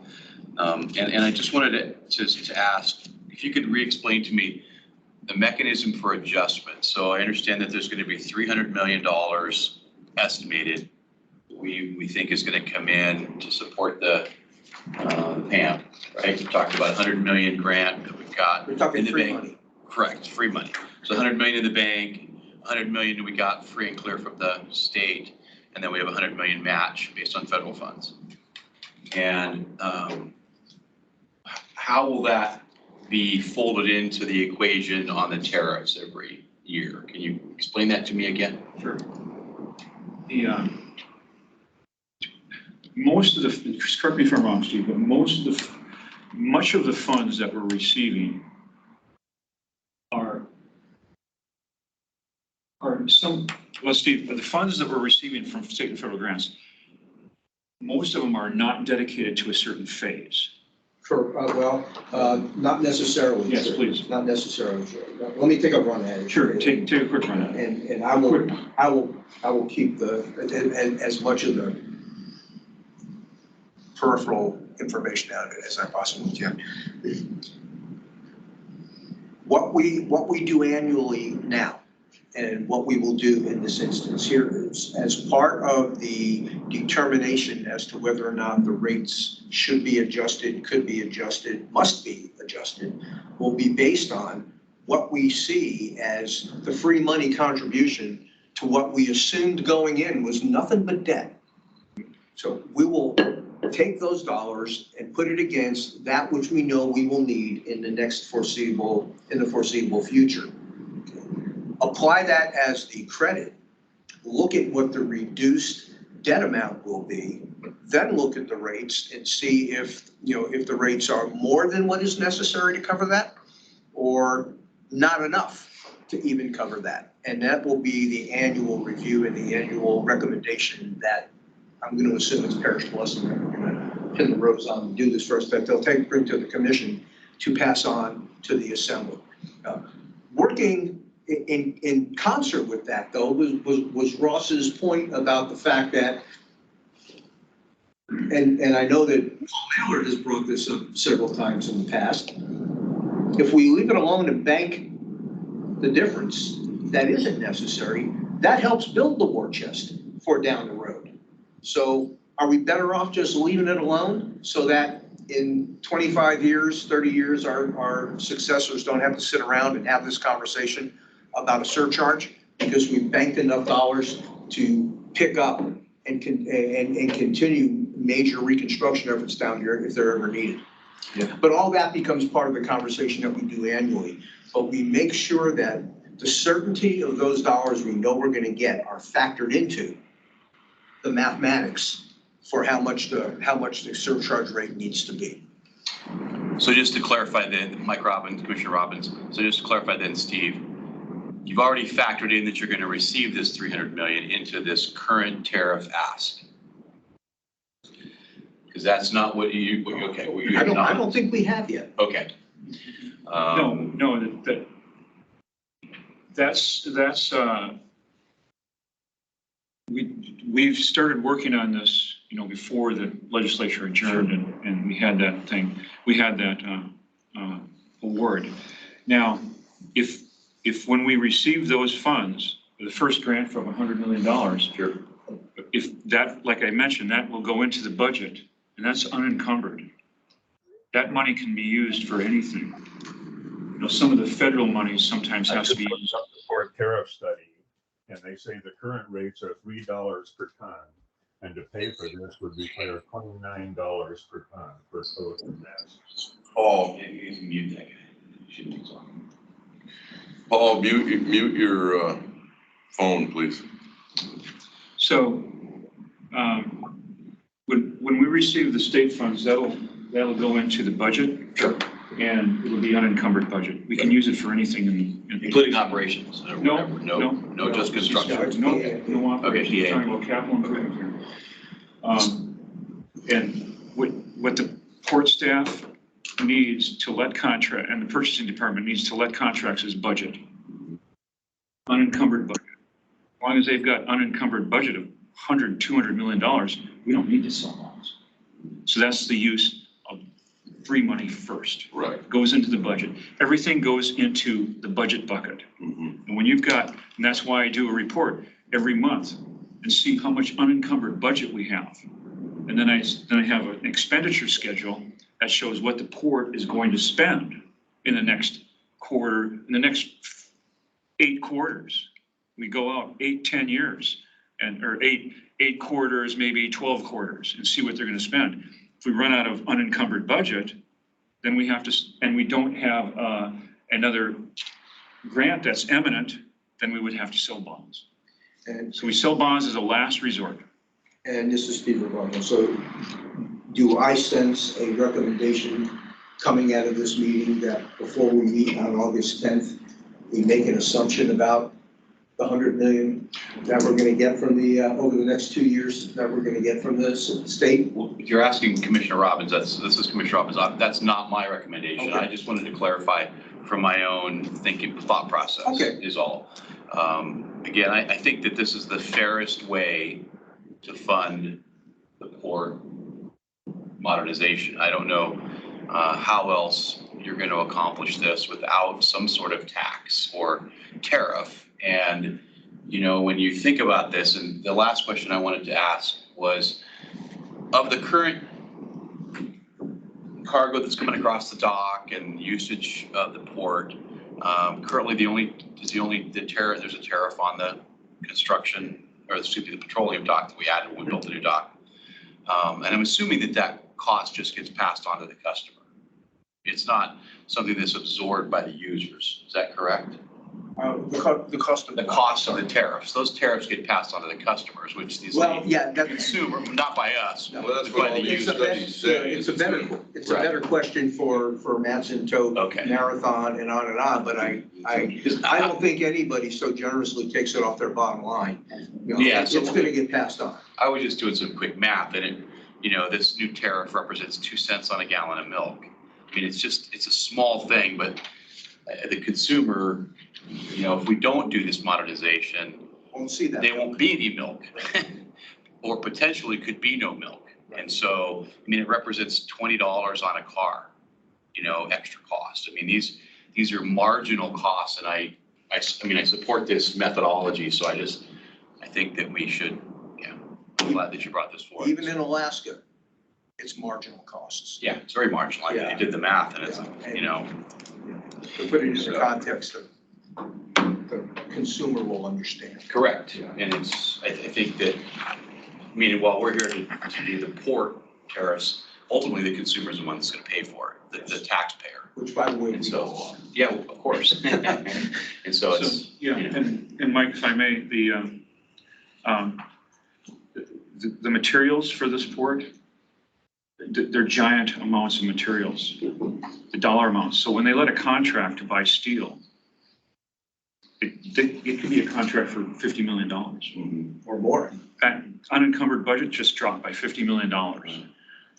And I just wanted to ask if you could re-explain to me the mechanism for adjustment. So I understand that there's going to be $300 million estimated. We think is going to come in to support the PAM, right? We talked about 100 million grant that we've got. We're talking in the free bank. money. Correct, free money. So 100 million in the bank, 100 million we got free and clear from the state, and then we have 100 million match based on federal funds. And how will that be folded into the equation on the tariffs every year? Can you explain that to me again? Sure. Most of the, correct me if I'm wrong, Steve, but much of the funds that we're receiving are well, Steve, the funds that we're receiving from state and federal grants, most of them are not dedicated to a certain phase. Not necessarily. Yes, sir. please. Not necessarily, sure. Let me take a run at it. Sure, take a quick run at it. And I will keep as much of the peripheral information out of it as I possibly can. What we do annually now, and what we will do in this instance here is, as part of the determination as to whether or not the rates should be adjusted, could be adjusted, must be adjusted, will be based on what we see as the free money contribution to what we assumed going in was nothing but debt. So we will take those dollars and put it against that which we know we will need in the foreseeable future. Apply that as the credit, look at what the reduced debt amount will be, then look at the rates and see if the rates are more than what is necessary to cover that or not enough to even cover that. And that will be the annual review and the annual recommendation that I'm going to assume it's parish blessing. I'm going to pin the rose on and do this first, that they'll bring to the commission to pass on to the assembly. Working in concert with that, though, was Ross's point about the fact that, and I know that Paul Mallard has brought this up several times in the past, if we leave it alone and bank the difference that isn't necessary, that helps build the war chest for down the road. So are we better off just leaving it alone so that in 25 years, 30 years, our successors don't have to sit around and have this conversation about a surcharge because we've banked enough dollars to pick up and continue major reconstruction efforts down here if they're ever needed. Yeah. But all that becomes part of the conversation that we do annually. But we make sure that the certainty of those dollars we know we're going to get are factored into the mathematics for how much the surcharge rate needs to be. So just to clarify then, Mike Robbins, Commissioner Robbins, so just to clarify then, Steve, you've already factored in that you're going to receive this 300 million into this current tariff ask. Because that's not what you, okay. Well, you I don't think we have yet. Okay. No, that's We've started working on this, before the legislature adjourned and we had that thing, we had that award. Now, if when we receive those funds, the first grant from $100 million, Sure. if that, like I mentioned, that will go into the budget and that's unencumbered. That money can be used for anything. Some of the federal money sometimes has to be used. For a tariff study, and they say the current rates are $3 per ton, and to pay for this would require $29 per ton for coke and gas. Paul, You can mute that guy. Shouldn't be talking. Paul, mute your phone, please. So when we receive the state funds, that'll go into the budget. Sure. And it'll be unencumbered budget. We can use it for anything in. Including operations or No, whatever? no. Just construction? No operations, Okay, we're talking about capital improvement here. And what the port staff needs to let contract, and the purchasing department needs to let contracts is budget. Unencumbered budget. As long as they've got unencumbered budget of $100, $200 million, we don't need to sell bonds. So that's the use of free money first. Right. Goes into the budget. Everything goes into the budget bucket. Mm-hmm. And when you've got, and that's why I do a report every month and see how much unencumbered budget we have. And then I have an expenditure schedule that shows what the port is going to spend in the next quarter, in the next 8 quarters. We go out 8, 10 years or eight quarters, maybe 12 quarters and see what they're going to spend. If we run out of unencumbered budget, then we have to, and we don't have another grant that's imminent, then we would have to sell bonds. And, So we sell bonds as a last resort. and this is Steve Rebano. So do I sense a recommendation coming out of this meeting that before we meet on August 10th, we make an assumption about the 100 million that we're gonna get from the, over the next 2 years, that we're gonna get from the state? Well, if you're asking Commissioner Robbins, this is Commissioner Robbins. That's not my recommendation. Okay. I just wanted to clarify from my own thought process. Okay. Is all. Again, I think that this is the fairest way to fund the port modernization. I don't know how else you're going to accomplish this without some sort of tax or tariff. And, when you think about this, and the last question I wanted to ask was, of the current cargo that's coming across the dock and usage of the port, currently there's a tariff on the construction, or excuse me, the petroleum dock that we added when we built the new dock. And I'm assuming that cost just gets passed on to the customer. It's not something that's absorbed by the users. Is that correct? The cost of The cost of the tariffs, those tariffs get passed on to the customers, which these Well, yeah, that's. consumer, not by us. No. Well, that's but what by all the these It's a better, studies say. it's a better Right. question for Matson Tote, Okay. Marathon, and on, but I don't think anybody so generously takes it off their bottom line. Yeah, so- It's gonna get passed on. I was just doing some quick math, and this new tariff represents 2 cents on a gallon of milk. I mean, it's a small thing, but the consumer, if we don't do this modernization, Won't see that. there won't be any milk, or potentially could be no milk. And so, it represents $20 on a car, extra cost. I mean, these are marginal costs, and I support this methodology, so I think that we should, I'm glad that you brought this forward. Even in Alaska, it's marginal costs. Yeah, it's very marginal. I mean, Yeah. I did the math, and it's, To put it in the context of the consumer will understand. correct. And I think that, while we're here to do the port tariffs, ultimately the consumer is the one that's going to pay for it, the taxpayer. Which, by the way, we And go so, on. yeah, of course. And so it's, And Mike, if I may, the materials for this port, they're giant amounts of materials, the dollar amounts. So when they let a contract to buy steel, it could be a contract for $50 million. Or more. That unencumbered budget just dropped by $50 million.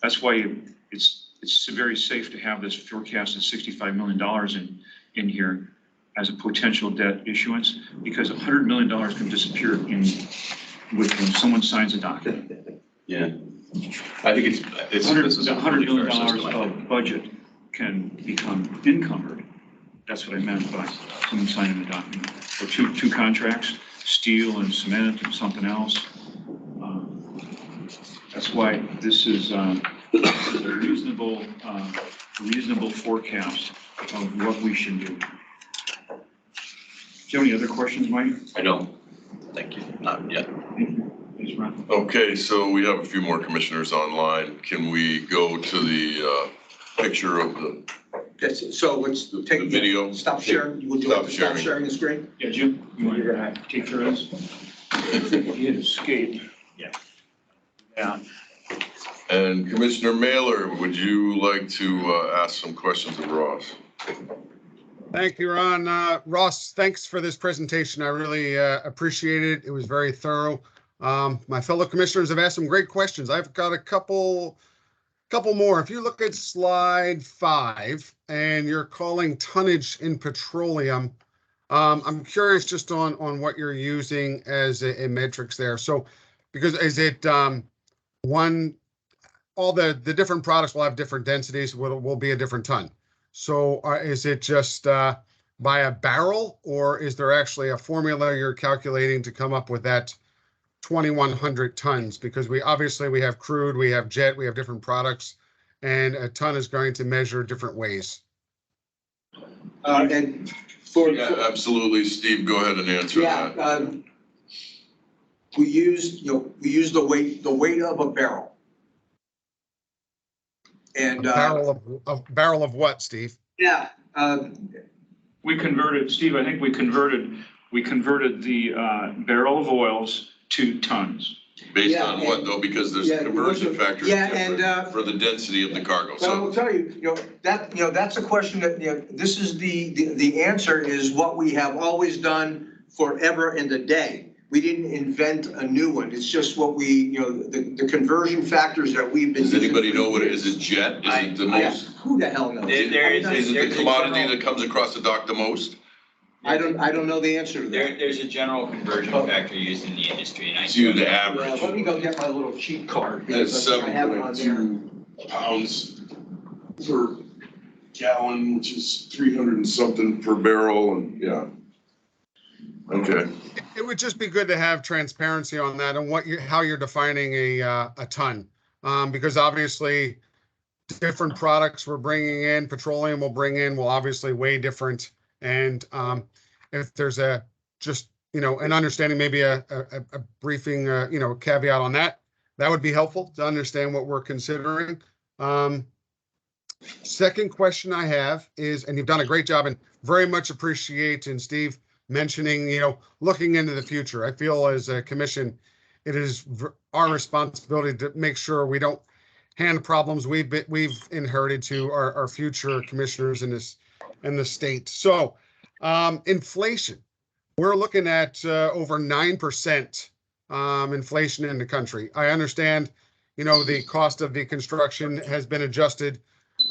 That's why it's very safe to have this forecasted $65 million in here as a potential debt issuance, because $100 million can disappear with when someone signs a document. Yeah. I think it's. $100 million of budget can become encumbered. That's what I meant by someone signing a document. Or two contracts, steel and cement and something else. That's why this is a reasonable forecast of what we should do. Do you have any other questions, Mike? I don't. Thank you. Not yet. Yes, Ron. Okay, so we have a few more commissioners online. Can we go to the picture of the Yes, so let's the take. video? Stop sharing, you will do Stop it, stop sharing. sharing the screen? Yeah, Jim, you want to take care of this? He had escaped. Yeah. And Commissioner Mailer, would you like to ask some questions of Ross? Thank you, Ron. Ross, thanks for this presentation. I really appreciate it. It was very thorough. My fellow commissioners have asked some great questions. I've got a couple more. If you look at slide 5 and you're calling tonnage in petroleum, I'm curious just on what you're using as a metrics there. So, because is it all the different products will have different densities, will be a different ton. So is it just by a barrel, or is there actually a formula you're calculating to come up with that 2,100 tons? Because we obviously have crude, we have jet, we have different products, and a ton is going to measure different ways. And for. Yeah, absolutely. Steve, go ahead and answer Yeah, that. we use the weight of a barrel. And, A barrel of what, Steve? yeah, We converted, Steve, I think we converted the barrel of oils to tons. Based Yeah, on what and- though? Because there's yeah, conversion factors yeah, and, different for the density of the cargo. well, I So will tell you, that's a question that, this is the answer is what we have always done forever and a day. We didn't invent a new one. It's just what we, the conversion factors that we've been. does using anybody for know what it years. is? It jet? Is it the I- most? Who the hell knows? Is it the commodity that comes across the dock the most? I don't know the answer to that. There's a general conversion factor used in the industry, and I. It's you, the Yeah, average. let me go get my little cheat card. That's because I have it on there. 7.2 pounds per gallon, which is 300 and something per barrel, and yeah. Okay. It would just be good to have transparency on that and how you're defining a ton. Because obviously different products we're bringing in, petroleum will bring in, will obviously weigh different. And if there's an understanding, maybe a briefing, a caveat on that, that would be helpful to understand what we're considering. Second question I have is, and you've done a great job and very much appreciate, and Steve mentioning, looking into the future. I feel as a commission, it is our responsibility to make sure we don't hand problems we've inherited to our future commissioners in the state. So inflation, we're looking at over 9% inflation in the country. I understand, the cost of the construction has been adjusted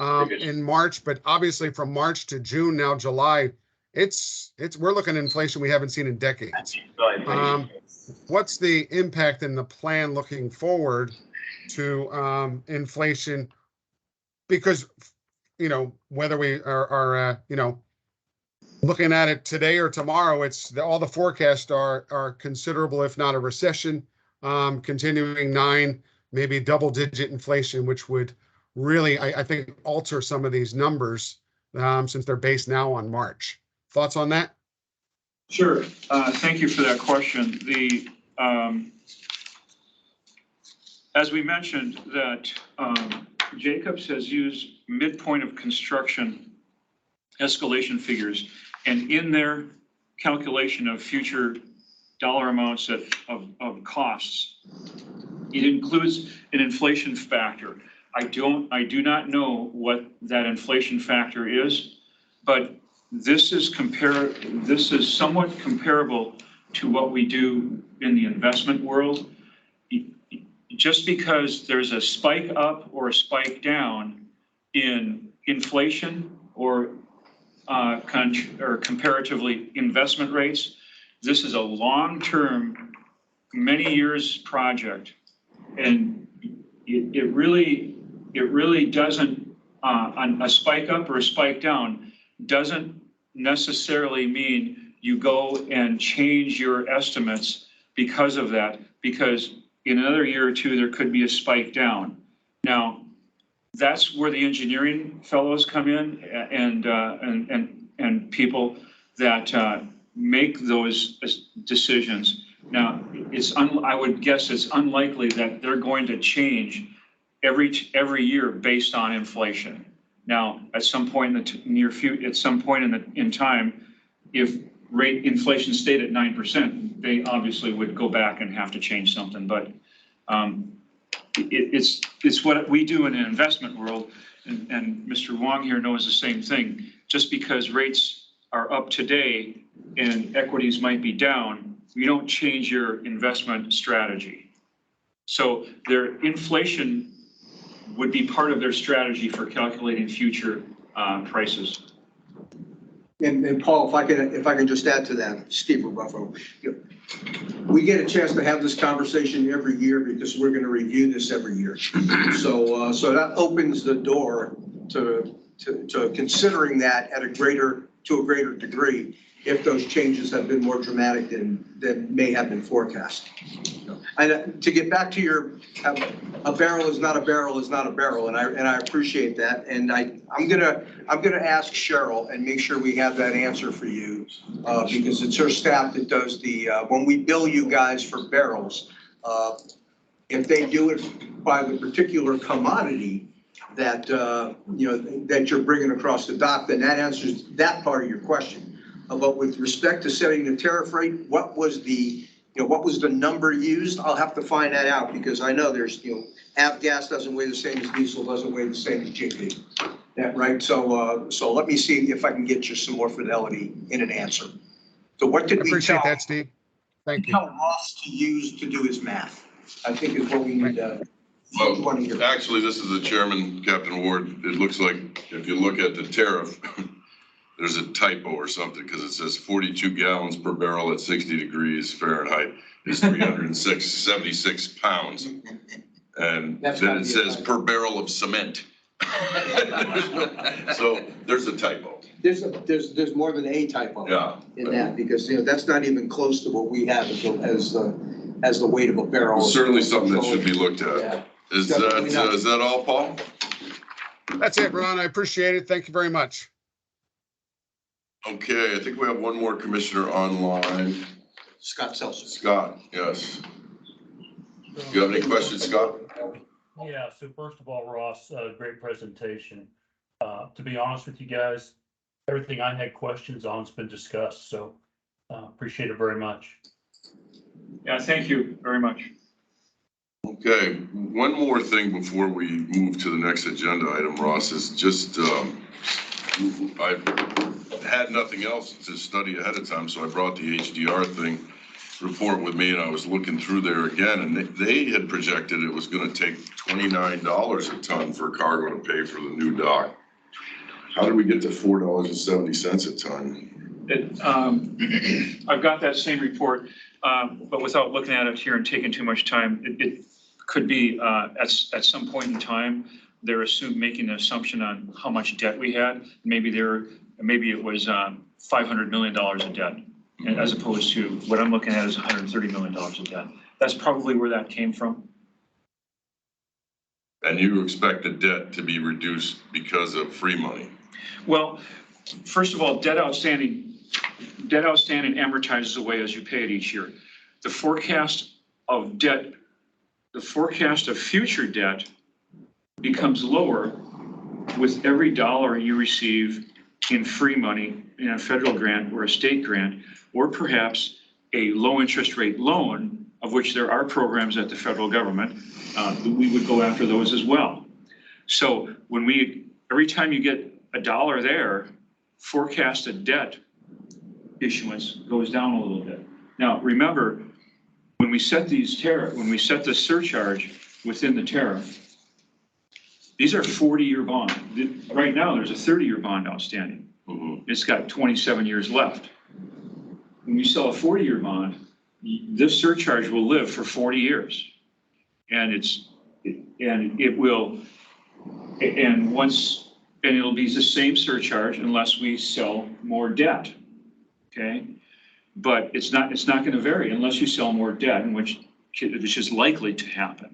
in March, but obviously from March to June, now July, we're looking at inflation we haven't seen in decades. What's the impact in the plan looking forward to inflation? Because, whether we are looking at it today or tomorrow, all the forecasts are considerable, if not a recession, continuing 9, maybe double-digit inflation, which would really, I think, alter some of these numbers since they're based now on March. Thoughts on that? Sure. Thank you for that question. As we mentioned, that Jacobs has used midpoint of construction escalation figures, and in their calculation of future dollar amounts of costs, it includes an inflation factor. I do not know what that inflation factor is, but this is somewhat comparable to what we do in the investment world. Just because there's a spike up or a spike down in inflation or comparatively investment rates, this is a long-term many years project, and it really doesn't, on a spike up or a spike down, doesn't necessarily mean you go and change your estimates because of that, because in another year or two, there could be a spike down. Now, that's where the engineering fellows come in and people that make those decisions. Now, I would guess it's unlikely that they're going to change every year based on inflation. Now, at some point in the near future, at some point in time, if inflation stayed at 9%, they obviously would go back and have to change something. But it's what we do in an investment world, and Mr. Wong here knows the same thing. Just because rates are up today and equities might be down, you don't change your investment strategy. So their inflation would be part of their strategy for calculating future prices. And Paul, if I can just add to that, Steve Rebuffo, we get a chance to have this conversation every year because we're going to review this every year. So that opens the door to considering that to a greater degree if those changes have been more dramatic than may have been forecast. And to get back to your, a barrel is not a barrel is not a barrel, and I appreciate that. And I'm gonna ask Cheryl and make sure we have that answer for you, because it's her staff that does the when we bill you guys for barrels, if they do it by the particular commodity that that you're bringing across the dock, then that answers that part of your question. But with respect to setting the tariff rate, what was the number used? I'll have to find that out because I know there's, avgas doesn't weigh the same as diesel, doesn't weigh the same as GP. That right? So let me see if I can get you some more fidelity in an answer. So what did we Appreciate that, Steve. Thank you. tell Ross to use to do his math? I think is what we need to. Well, actually, this is the chairman, Captain Ward. It looks like if you look at the tariff, there's a typo or something because it says 42 gallons per barrel at 60 degrees Fahrenheit is 376 pounds. And then it says per barrel of cement. So there's a typo. There's more than a typo in that because that's not even close to what we have as the weight of a barrel. Certainly something that should be looked at. Yeah. Is that all, Paul? That's it, Ron. I appreciate it. Thank you very much. Okay, I think we have one more commissioner online. Scott Seltzer. Scott, yes. Do you have any questions, Scott? Yeah, so first of all, Ross, great presentation. To be honest with you guys, everything I had questions on has been discussed, so appreciate it very much. Yeah, thank you very much. Okay, one more thing before we move to the next agenda item, Ross, is just, I had nothing else to study ahead of time, so I brought the HDR report with me and I was looking through there again, and they had projected it was going to take $29 a ton for cargo to pay for the new dock. How did we get to $4.70 a ton? I've got that same report, but without looking at it here and taking too much time, it could be at some point in time, they're making an assumption on how much debt we had. Maybe it was $500 million of debt, as opposed to what I'm looking at is $130 million of debt. That's probably where that came from. And you expect the debt to be reduced because of free money? Well, first of all, debt outstanding amortizes away as you pay it each year. The forecast of future debt becomes lower with every dollar you receive in free money in a federal grant or a state grant, or perhaps a low interest rate loan, of which there are programs at the federal government. We would go after those as well. So every time you get a dollar there, forecasted debt issuance goes down a little bit. Now, remember, when we set the surcharge within the tariff, these are 40-year bonds. Right now, there's a 30-year bond outstanding. It's got 27 years left. When you sell a 40-year bond, this surcharge will live for 40 years. And it will, and it'll be the same surcharge unless we sell more debt, okay? But it's not gonna vary unless you sell more debt, which is likely to happen.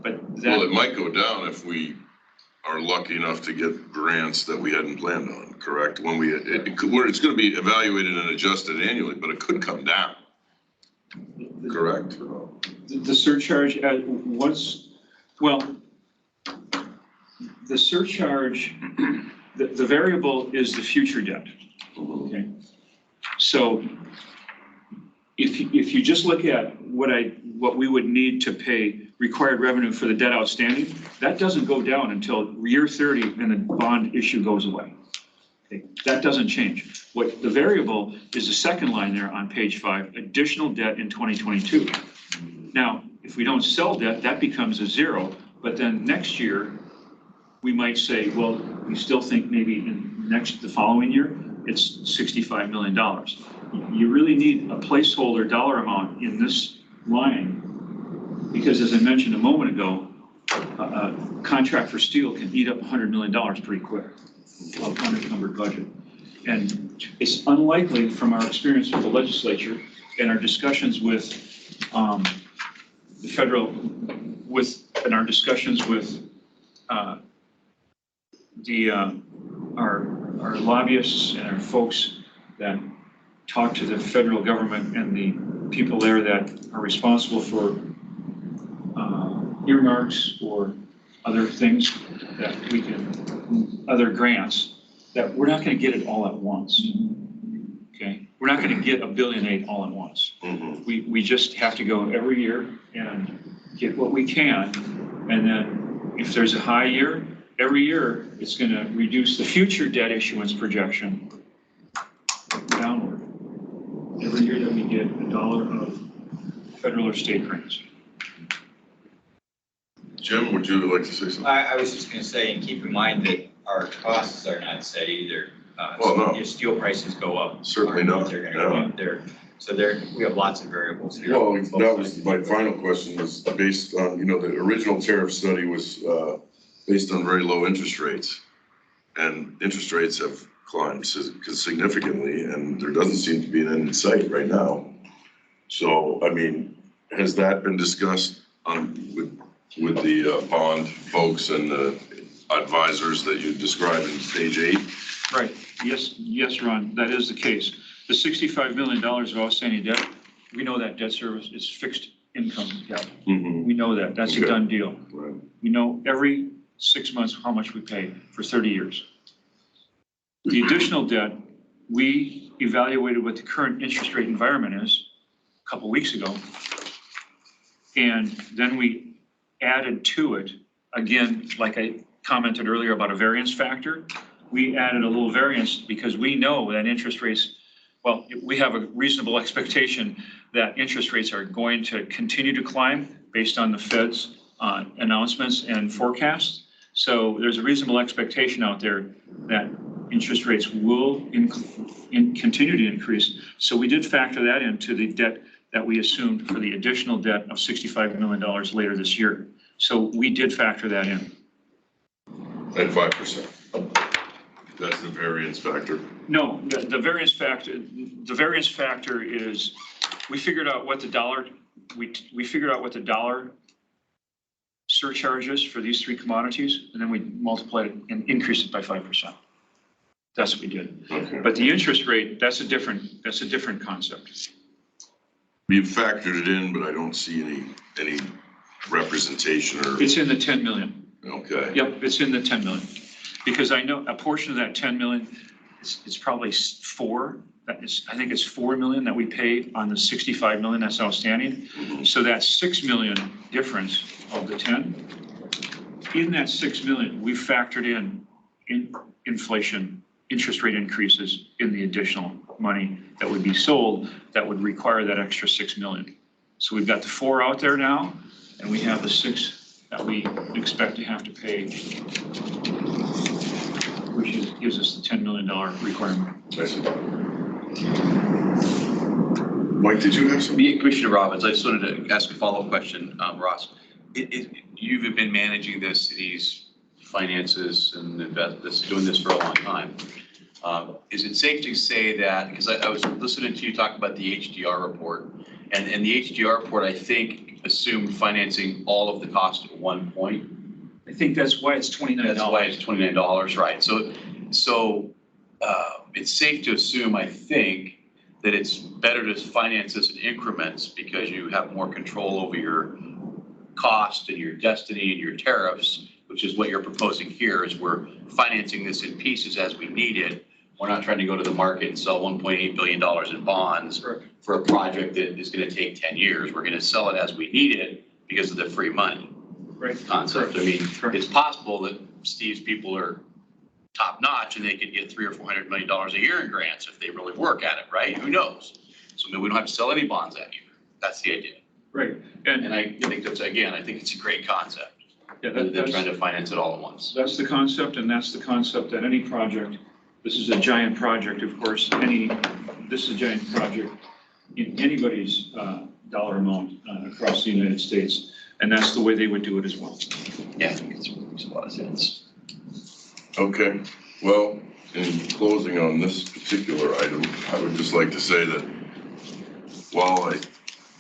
But Well, it might go down if we are lucky enough to get grants that we hadn't planned on, correct? When it's gonna be evaluated and adjusted annually, but it could come down. Correct? the surcharge, the surcharge, the variable is the future debt, okay? So if you just look at what we would need to pay required revenue for the debt outstanding, that doesn't go down until year 30 and the bond issue goes away. Okay, that doesn't change. What the variable is the second line there on page 5, additional debt in 2022. Now, if we don't sell debt, that becomes a 0, but then next year, we might say, well, we still think maybe the following year, it's $65 million. You really need a placeholder dollar amount in this line, because as I mentioned a moment ago, a contract for steel can eat up $100 million pretty quick, of unencumbered budget. And it's unlikely from our experience with the legislature and our discussions with the federal, and our discussions with our lobbyists and our folks that talk to the federal government and the people there that are responsible for earmarks or other things that we can, other grants, that we're not going to get it all at once. Okay, we're not going to get $1.8 billion all at once. We just have to go every year and get what we can, and then if there's a high year, every year it's going to reduce the future debt issuance projection downward. Every year that we get $1 of federal or state grants. Jim, would you like to say something? I was just gonna say, and keep in mind that our costs are not set either. Well, no. If steel prices go up. Certainly not, They're gonna go yeah. up there. So we have lots of variables here. Well, that was my final question, was based on, the original tariff study was based on very low interest rates. And interest rates have climbed significantly, and there doesn't seem to be an end in sight right now. So, I mean, has that been discussed with the bond folks and the advisors that you described in page 8? Right. Yes, Ron, that is the case. The $65 million of outstanding debt, we know that debt service is fixed income debt. We know that. That's a done deal. Right. We know every 6 months how much we pay for 30 years. The additional debt, we evaluated what the current interest rate environment is a couple weeks ago. And then we added to it, again, like I commented earlier about a variance factor, we added a little variance because we know that interest rates, well, we have a reasonable expectation that interest rates are going to continue to climb based on the Fed's announcements and forecasts. So there's a reasonable expectation out there that interest rates will continue to increase. So we did factor that into the debt that we assumed for the additional debt of $65 million later this year. So we did factor that in. At 5%. That's the variance factor. No, the variance factor is, we figured out what the dollar, we figured out what the dollar surcharge is for these 3 commodities, and then we multiplied it and increased it by 5%. That's what we did. Okay. But the interest rate, that's a different concept. We've factored it in, but I don't see any representation or. It's in the 10 million. Okay. Yep, it's in the 10 million. Because I know a portion of that 10 million, it's probably I think it's 4 million that we paid on the 65 million that's outstanding. So that 6 million difference of the 10, in that 6 million, we factored in inflation, interest rate increases in the additional money that would be sold that would require that extra 6 million. So we've got the 4 out there now, and we have the 6 that we expect to have to pay, which gives us the $10 million requirement. I see. Mike, did you have something? Me, Commissioner Robbins, I just wanted to ask a follow-up question, Ross. You've been managing the city's finances and doing this for a long time. Is it safe to say that, because I was listening to you talk about the HDR report, and the HDR report, I think, assumed financing all of the cost at one point? I think that's why it's $29. That's why it's $29, right? So it's safe to assume, I think, that it's better to finance this in increments because you have more control over your cost and your destiny and your tariffs, which is what you're proposing here, is we're financing this in pieces as we need it. We're not trying to go to the market and sell $1.8 billion in bonds for a project that is going to take 10 years. We're going to sell it as we need it because of the free money concept. I mean, it's possible that Steve's people are top notch and they could get $300 or $400 million a year in grants if they really work at it, right? Who knows? So maybe we don't have to sell any bonds that year. That's the idea. Right. And I think that's, again, I think it's a great concept. Yeah, They're trying to finance it all at once. That's the concept, and that's the concept that any project, this is a giant project, of course, this is a giant project in anybody's dollar amount across the United States, and that's the way they would do it as well. Yeah, I think it makes a lot of sense. Okay, well, in closing on this particular item, I would just like to say that while I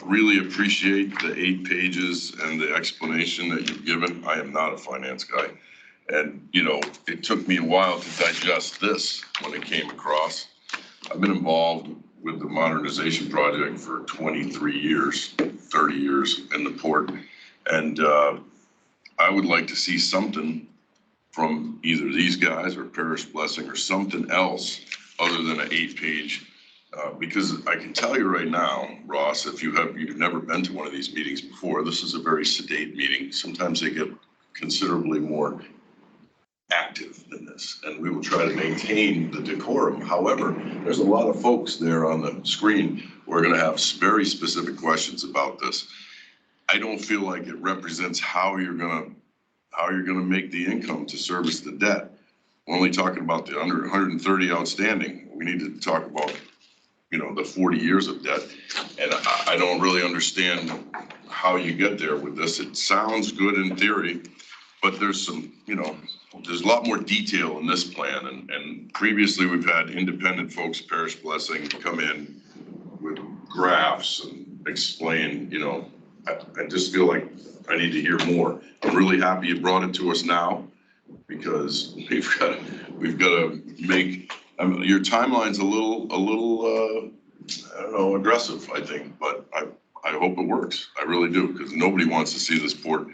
really appreciate the 8 pages and the explanation that you've given, I am not a finance guy. And, you know, it took me a while to digest this when it came across. I've been involved with the modernization project for 23 years, 30 years in the port. And I would like to see something from either these guys or Parish Blessing or something else other than an 8-page, because I can tell you right now, Ross, if you've never been to one of these meetings before, this is a very sedate meeting. Sometimes they get considerably more active than this, and we will try to maintain the decorum. However, there's a lot of folks there on the screen who are going to have very specific questions about this. I don't feel like it represents how you're going to make the income to service the debt. We're only talking about the under 130 outstanding. We need to talk about, you know, the 40 years of debt. And I don't really understand how you get there with this. It sounds good in theory, but there's some, you know, there's a lot more detail in this plan. And previously we've had independent folks, Parish Blessing, come in with graphs and explain, you know, I just feel like I need to hear more. I'm really happy you brought it to us now because we've got to make, your timeline's a little, I don't know, aggressive, I think, but I hope it works. I really do, because nobody wants to see this port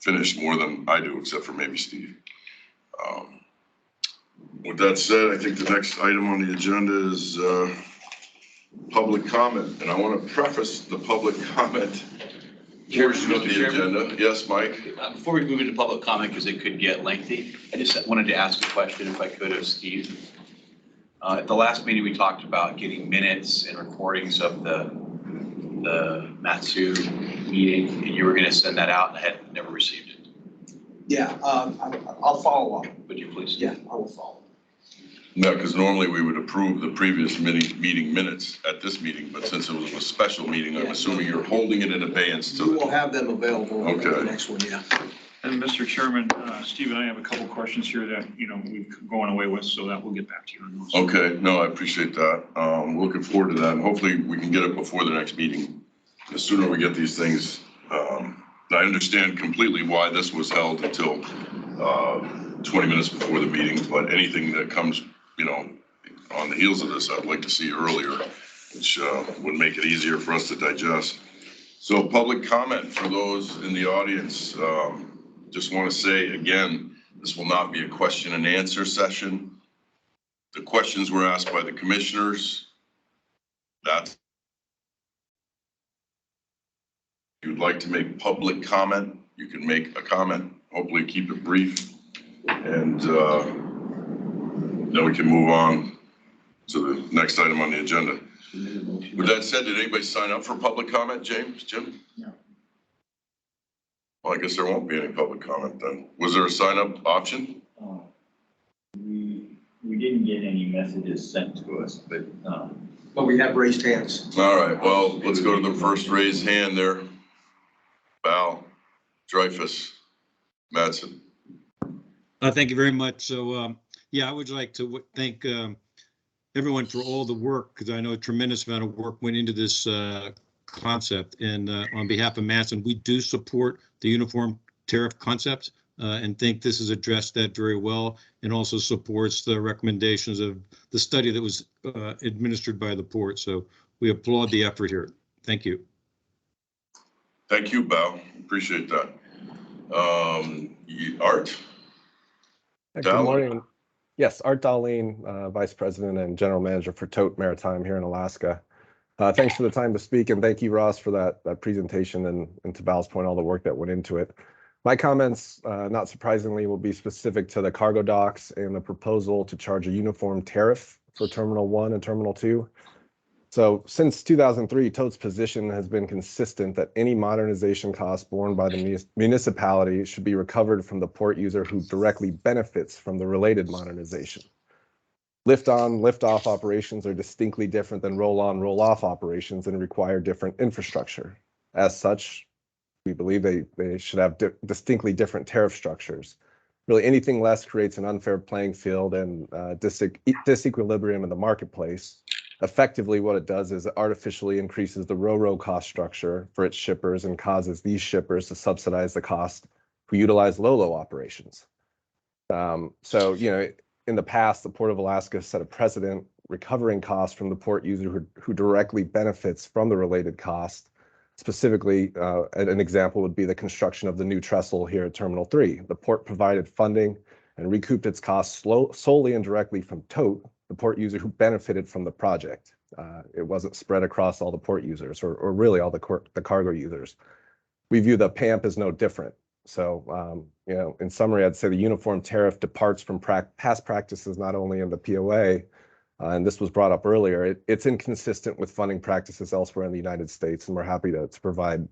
finished more than I do, except for maybe Steve. With that said, I think the next item on the agenda is public comment, and I want to preface the public comment portion of the agenda. Yes, Mike? Before we move into public comment, because it could get lengthy, I just wanted to ask a question, if I could, of Steve. At the last meeting, we talked about getting minutes and recordings of the Matsu meeting, and you were going to send that out, and I had never received it. Yeah, I'll follow up. Would you please? Yeah, I will follow. No, because normally we would approve the previous meeting minutes at this meeting, but since it was a special meeting, I'm assuming you're holding it in abeyance You will have them available at the Okay. next one, yeah. And Mr. Chairman, Steve and I have a couple questions here that, you know, we've gone away with, so that we'll get back to you on those. Okay, no, I appreciate that. Looking forward to that, and hopefully we can get it before the next meeting. The sooner we get these things, I understand completely why this was held until 20 minutes before the meeting, but anything that comes, you know, on the heels of this, I'd like to see earlier, which would make it easier for us to digest. So public comment for those in the audience. Just want to say again, this will not be a question and answer session. The questions were asked by the commissioners. That's, if you'd like to make public comment, you can make a comment. Hopefully keep it brief, and then we can move on to the next item on the agenda. With that said, did anybody sign up for public comment, Jim? No. Well, I guess there won't be any public comment then. Was there a sign up option? We didn't get any messages sent to us, but But we have raised hands. All right, well, let's go to the first raised hand there. Val, Dreyfus, Mattson. Thank you very much. So, yeah, I would like to thank everyone for all the work, because I know a tremendous amount of work went into this concept. And on behalf of Matson, we do support the uniform tariff concept and think this has addressed that very well, and also supports the recommendations of the study that was administered by the port. So we applaud the effort here. Thank you. Thank you, Val. Appreciate that. Art? Good Dowling. morning. Yes, Art Darlene, Vice President and General Manager for Tote Maritime here in Alaska. Thanks for the time to speak, and thank you, Ross, for that presentation, and to Val's point, all the work that went into it. My comments, not surprisingly, will be specific to the cargo docks and the proposal to charge a uniform tariff for Terminal 1 and Terminal 2. So since 2003, Tote's position has been consistent that any modernization cost borne by the municipality should be recovered from the port user who directly benefits from the related modernization. Lift-on, lift-off operations are distinctly different than roll-on, roll-off operations and require different infrastructure. As such, we believe they should have distinctly different tariff structures. Really, anything less creates an unfair playing field and disequilibrium in the marketplace. Effectively, what it does is it artificially increases the ro-ro cost structure for its shippers and causes these shippers to subsidize the cost who utilize lo-lo operations. So, you know, in the past, the Port of Alaska set a precedent recovering costs from the port user who directly benefits from the related cost. Specifically, an example would be the construction of the new trestle here at Terminal 3. The port provided funding and recouped its costs solely and directly from Tote, the port user who benefited from the project. It wasn't spread across all the port users or really all the cargo users. We view the PAMP as no different. So, you know, in summary, I'd say the uniform tariff departs from past practices, not only in the POA, and this was brought up earlier, it's inconsistent with funding practices elsewhere in the United States, and we're happy to provide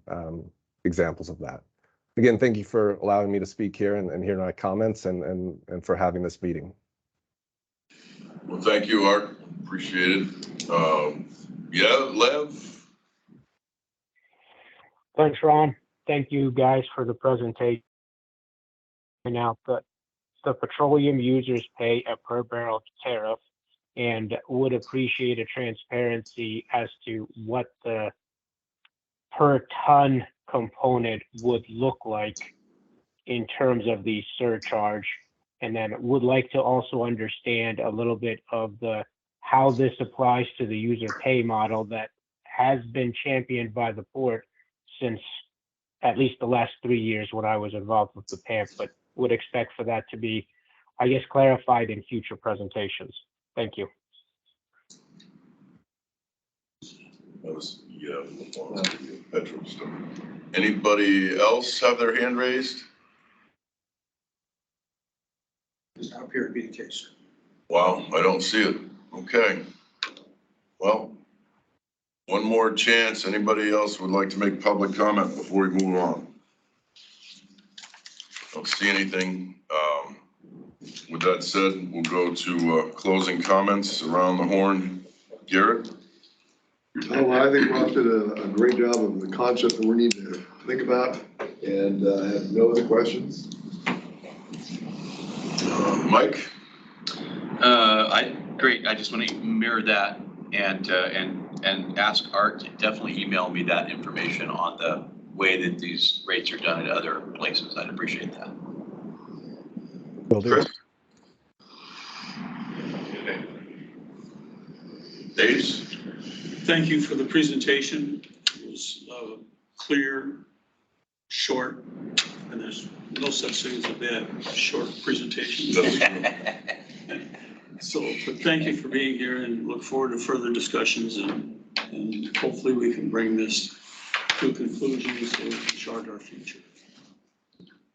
examples of that. Again, thank you for allowing me to speak here and hear my comments and for having this meeting. Well, thank you, Art. Appreciate it. Yeah, Lev? Thanks, Ron. Thank you guys for the presentation. Out that the petroleum users pay a per barrel tariff, and would appreciate a transparency as to what the per ton component would look like in terms of the surcharge. And then would like to also understand a little bit of how this applies to the user pay model that has been championed by the port since at least the last 3 years when I was involved with the PAMP, but would expect for that to be, I guess, clarified in future presentations. Thank you. That was, petrol stuff. Anybody else have their hand raised? Does not appear to be the case. Wow, I don't see it. Okay. Well, one more chance. Anybody else would like to make public comment before we move on? Don't see anything. With that said, we'll go to closing comments around the horn. Garrett? Oh, I think Ross did a great job of the concept that we need to think about, and I have no other questions. Mike? Great. I just want to mirror that and ask Art to definitely email me that information on the way that these rates are done at other places. I'd appreciate that. Will do. Dave? Thank you for the presentation. It was clear, short, and there's no such thing as a bad short presentation. So, but thank you for being here, and look forward to further discussions, and hopefully we can bring this to conclusions and chart our future.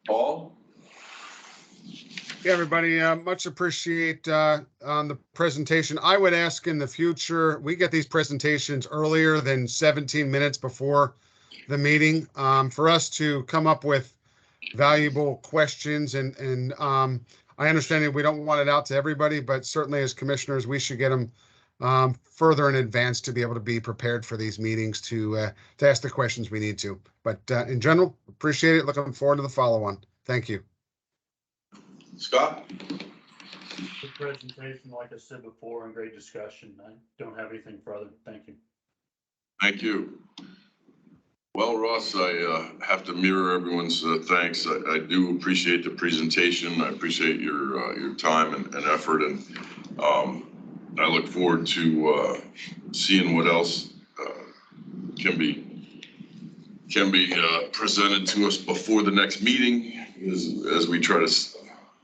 Paul? Yeah, everybody, much appreciate on the presentation. I would ask in the future, we get these presentations earlier than 17 minutes before the meeting for us to come up with valuable questions. And I understand that we don't want it out to everybody, but certainly as commissioners, we should get them further in advance to be able to be prepared for these meetings to ask the questions we need to. But in general, appreciate it. Looking forward to the follow-on. Thank you. Scott? Good presentation, like I said before, and great discussion. I don't have anything further. Thank you. Thank you. Well, Ross, I have to mirror everyone's thanks. I do appreciate the presentation. I appreciate your time and effort, and I look forward to seeing what else can be presented to us before the next meeting, as we try to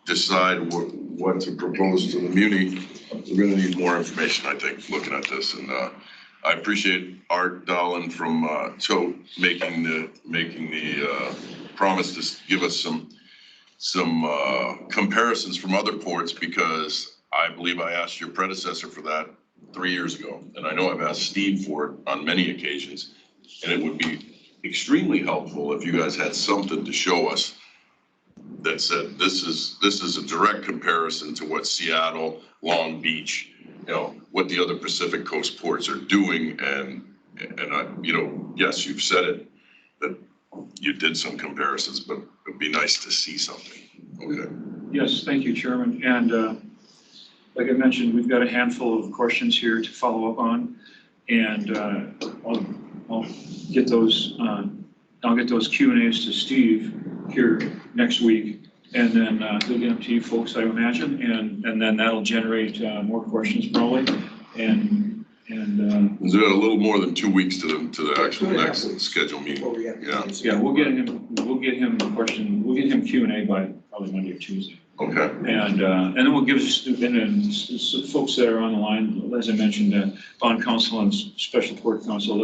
decide what to propose to the Muni. We're going to need more information, I think, looking at this, and I appreciate Art Dahlen from Tote making the promise to give us some comparisons from other ports, because I believe I asked your predecessor for that 3 years ago, and I know I've asked Steve for it on many occasions, and it would be extremely helpful if you guys had something to show us that said this is a direct comparison to what Seattle, Long Beach, what the other Pacific Coast ports are doing, and I, yes, you've said it, that you did some comparisons, but it'd be nice to see something. Okay. Yes, thank you, Chairman. And like I mentioned, we've got a handful of questions here to follow up on, and I'll get those Q&As to Steve here next week, and then he'll get them to you folks, I imagine, and then that'll generate more questions probably, and is it a little more than 2 weeks to the actual next scheduled meeting? Yeah, we'll get him a question. We'll get him Q&A by probably Monday or Tuesday. Okay. And then we'll give and folks that are on the line, as I mentioned, bond counsel and special port counsel,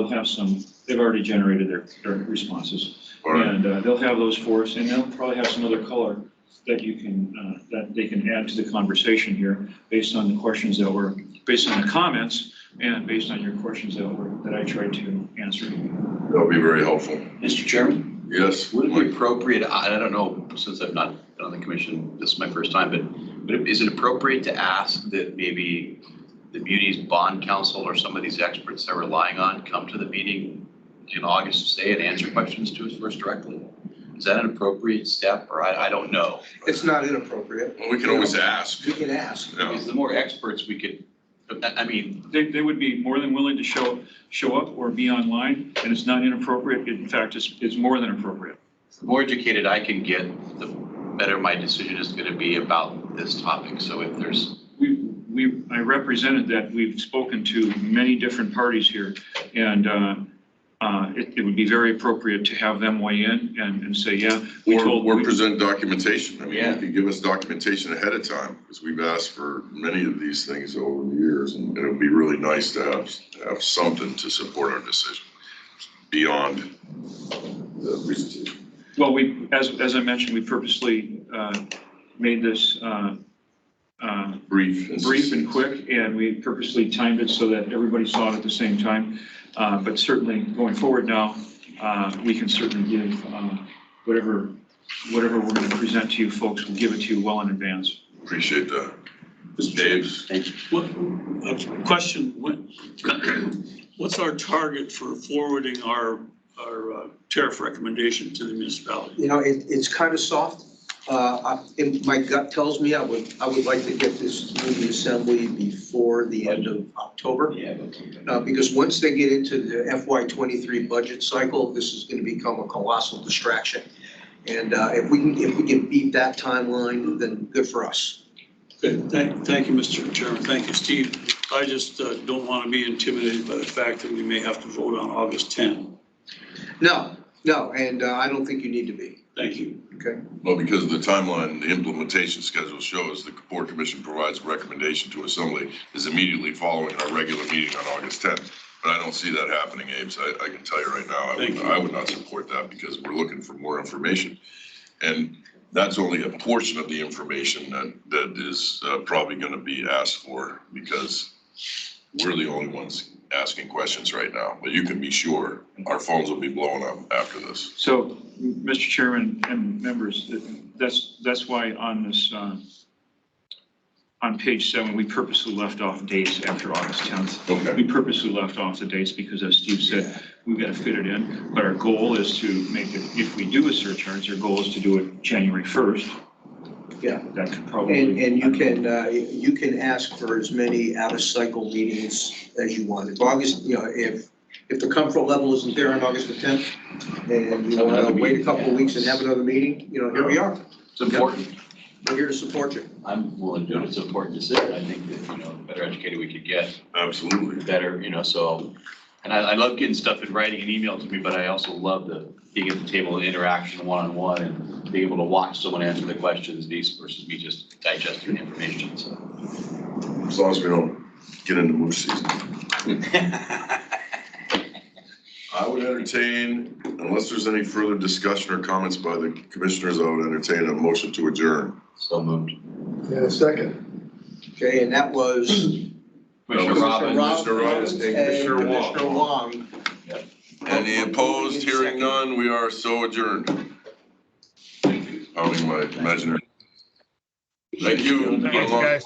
they've already generated their responses. Right. And they'll have those for us, and they'll probably have some other color that that they can add to the conversation here based on the questions based on the comments and based on your questions that I tried to answer. That'll be very helpful. Mr. Chairman? Yes. Would it be appropriate, I don't know, since I've not been on the commission, this is my first time, but is it appropriate to ask that maybe the Muni's bond counsel or some of these experts they're relying on come to the meeting in August, say, and answer questions to us first directly? Is that an appropriate step, or I don't know? It's not inappropriate. Well, we can always ask. We can ask. Yeah. Because the more experts we could, I mean. They would be more than willing to show up or be online, and it's not inappropriate. In fact, it's more than appropriate. The more educated I can get, the better my decision is going to be about this topic. So if there's. I represented that we've spoken to many different parties here, and it would be very appropriate to have them weigh in and say, yeah, or present documentation. I mean, yeah. You could give us documentation ahead of time, because we've asked for many of these things over the years, and it would be really nice to have something to support our decision beyond the presentation. Well, as I mentioned, we purposely made this brief and quick, and we purposely timed it so that everybody saw it at the same time. But certainly going forward now, we can certainly give whatever we're going to present to you folks, we'll give it to you well in advance. Appreciate that. Dave. Thank you. What question? What's our target for forwarding our tariff recommendation to the municipality? It's kind of soft. My gut tells me I would like to get this through the assembly before the end of October. Yeah. Because once they get into the FY23 budget cycle, this is going to become a colossal distraction. And if we can beat that timeline, then good for us. Good. Thank you, Mr. Chairman. Thank you, Steve. I just don't want to be intimidated by the fact that we may have to vote on August 10. No, and I don't think you need to be. Thank you. Okay. Well, because of the timeline, the implementation schedule shows the Port Commission provides a recommendation to Assembly is immediately following our regular meeting on August 10th. But I don't see that happening, Abe. So I can tell you right now, I would not support that, because we're looking for more information. And that's only a portion of the information that is probably going to be asked for, because we're the only ones asking questions right now. But you can be sure our phones will be blowing up after this. So, Mr. Chairman and members, that's why on this on page 7, we purposely left off dates after August 10th. Okay. We purposely left off the dates because, as Steve said, we've got to fit it in. But our goal is to make it, if we do a surcharge, our goal is to do it January 1st. Yeah. That could probably. And you can ask for as many out-of-cycle meetings as you want. If August, if the comfort level isn't there on August the 10th, and you want to wait a couple of weeks and have another meeting, here we are. It's important. We're here to support you. I'm willing to do it. It's an important decision. I think that, the better educated we could get, Absolutely. better, so. And I love getting stuff in writing and email to me, but I also love being at the table, interaction one-on-one, and being able to watch someone answer the questions versus me just digesting the information, so. As long as we don't get into moose season. I would entertain, unless there's any further discussion or comments by the commissioners, I would entertain a motion to adjourn. So moved. Yeah, a second. Okay, and that was Commissioner Robbins. Commissioner Robbins and Commissioner Wong. Commissioner Wong. Any opposed? Hearing none, we are so adjourned. Pounding my imaginary. Thank you. Thank you, guys.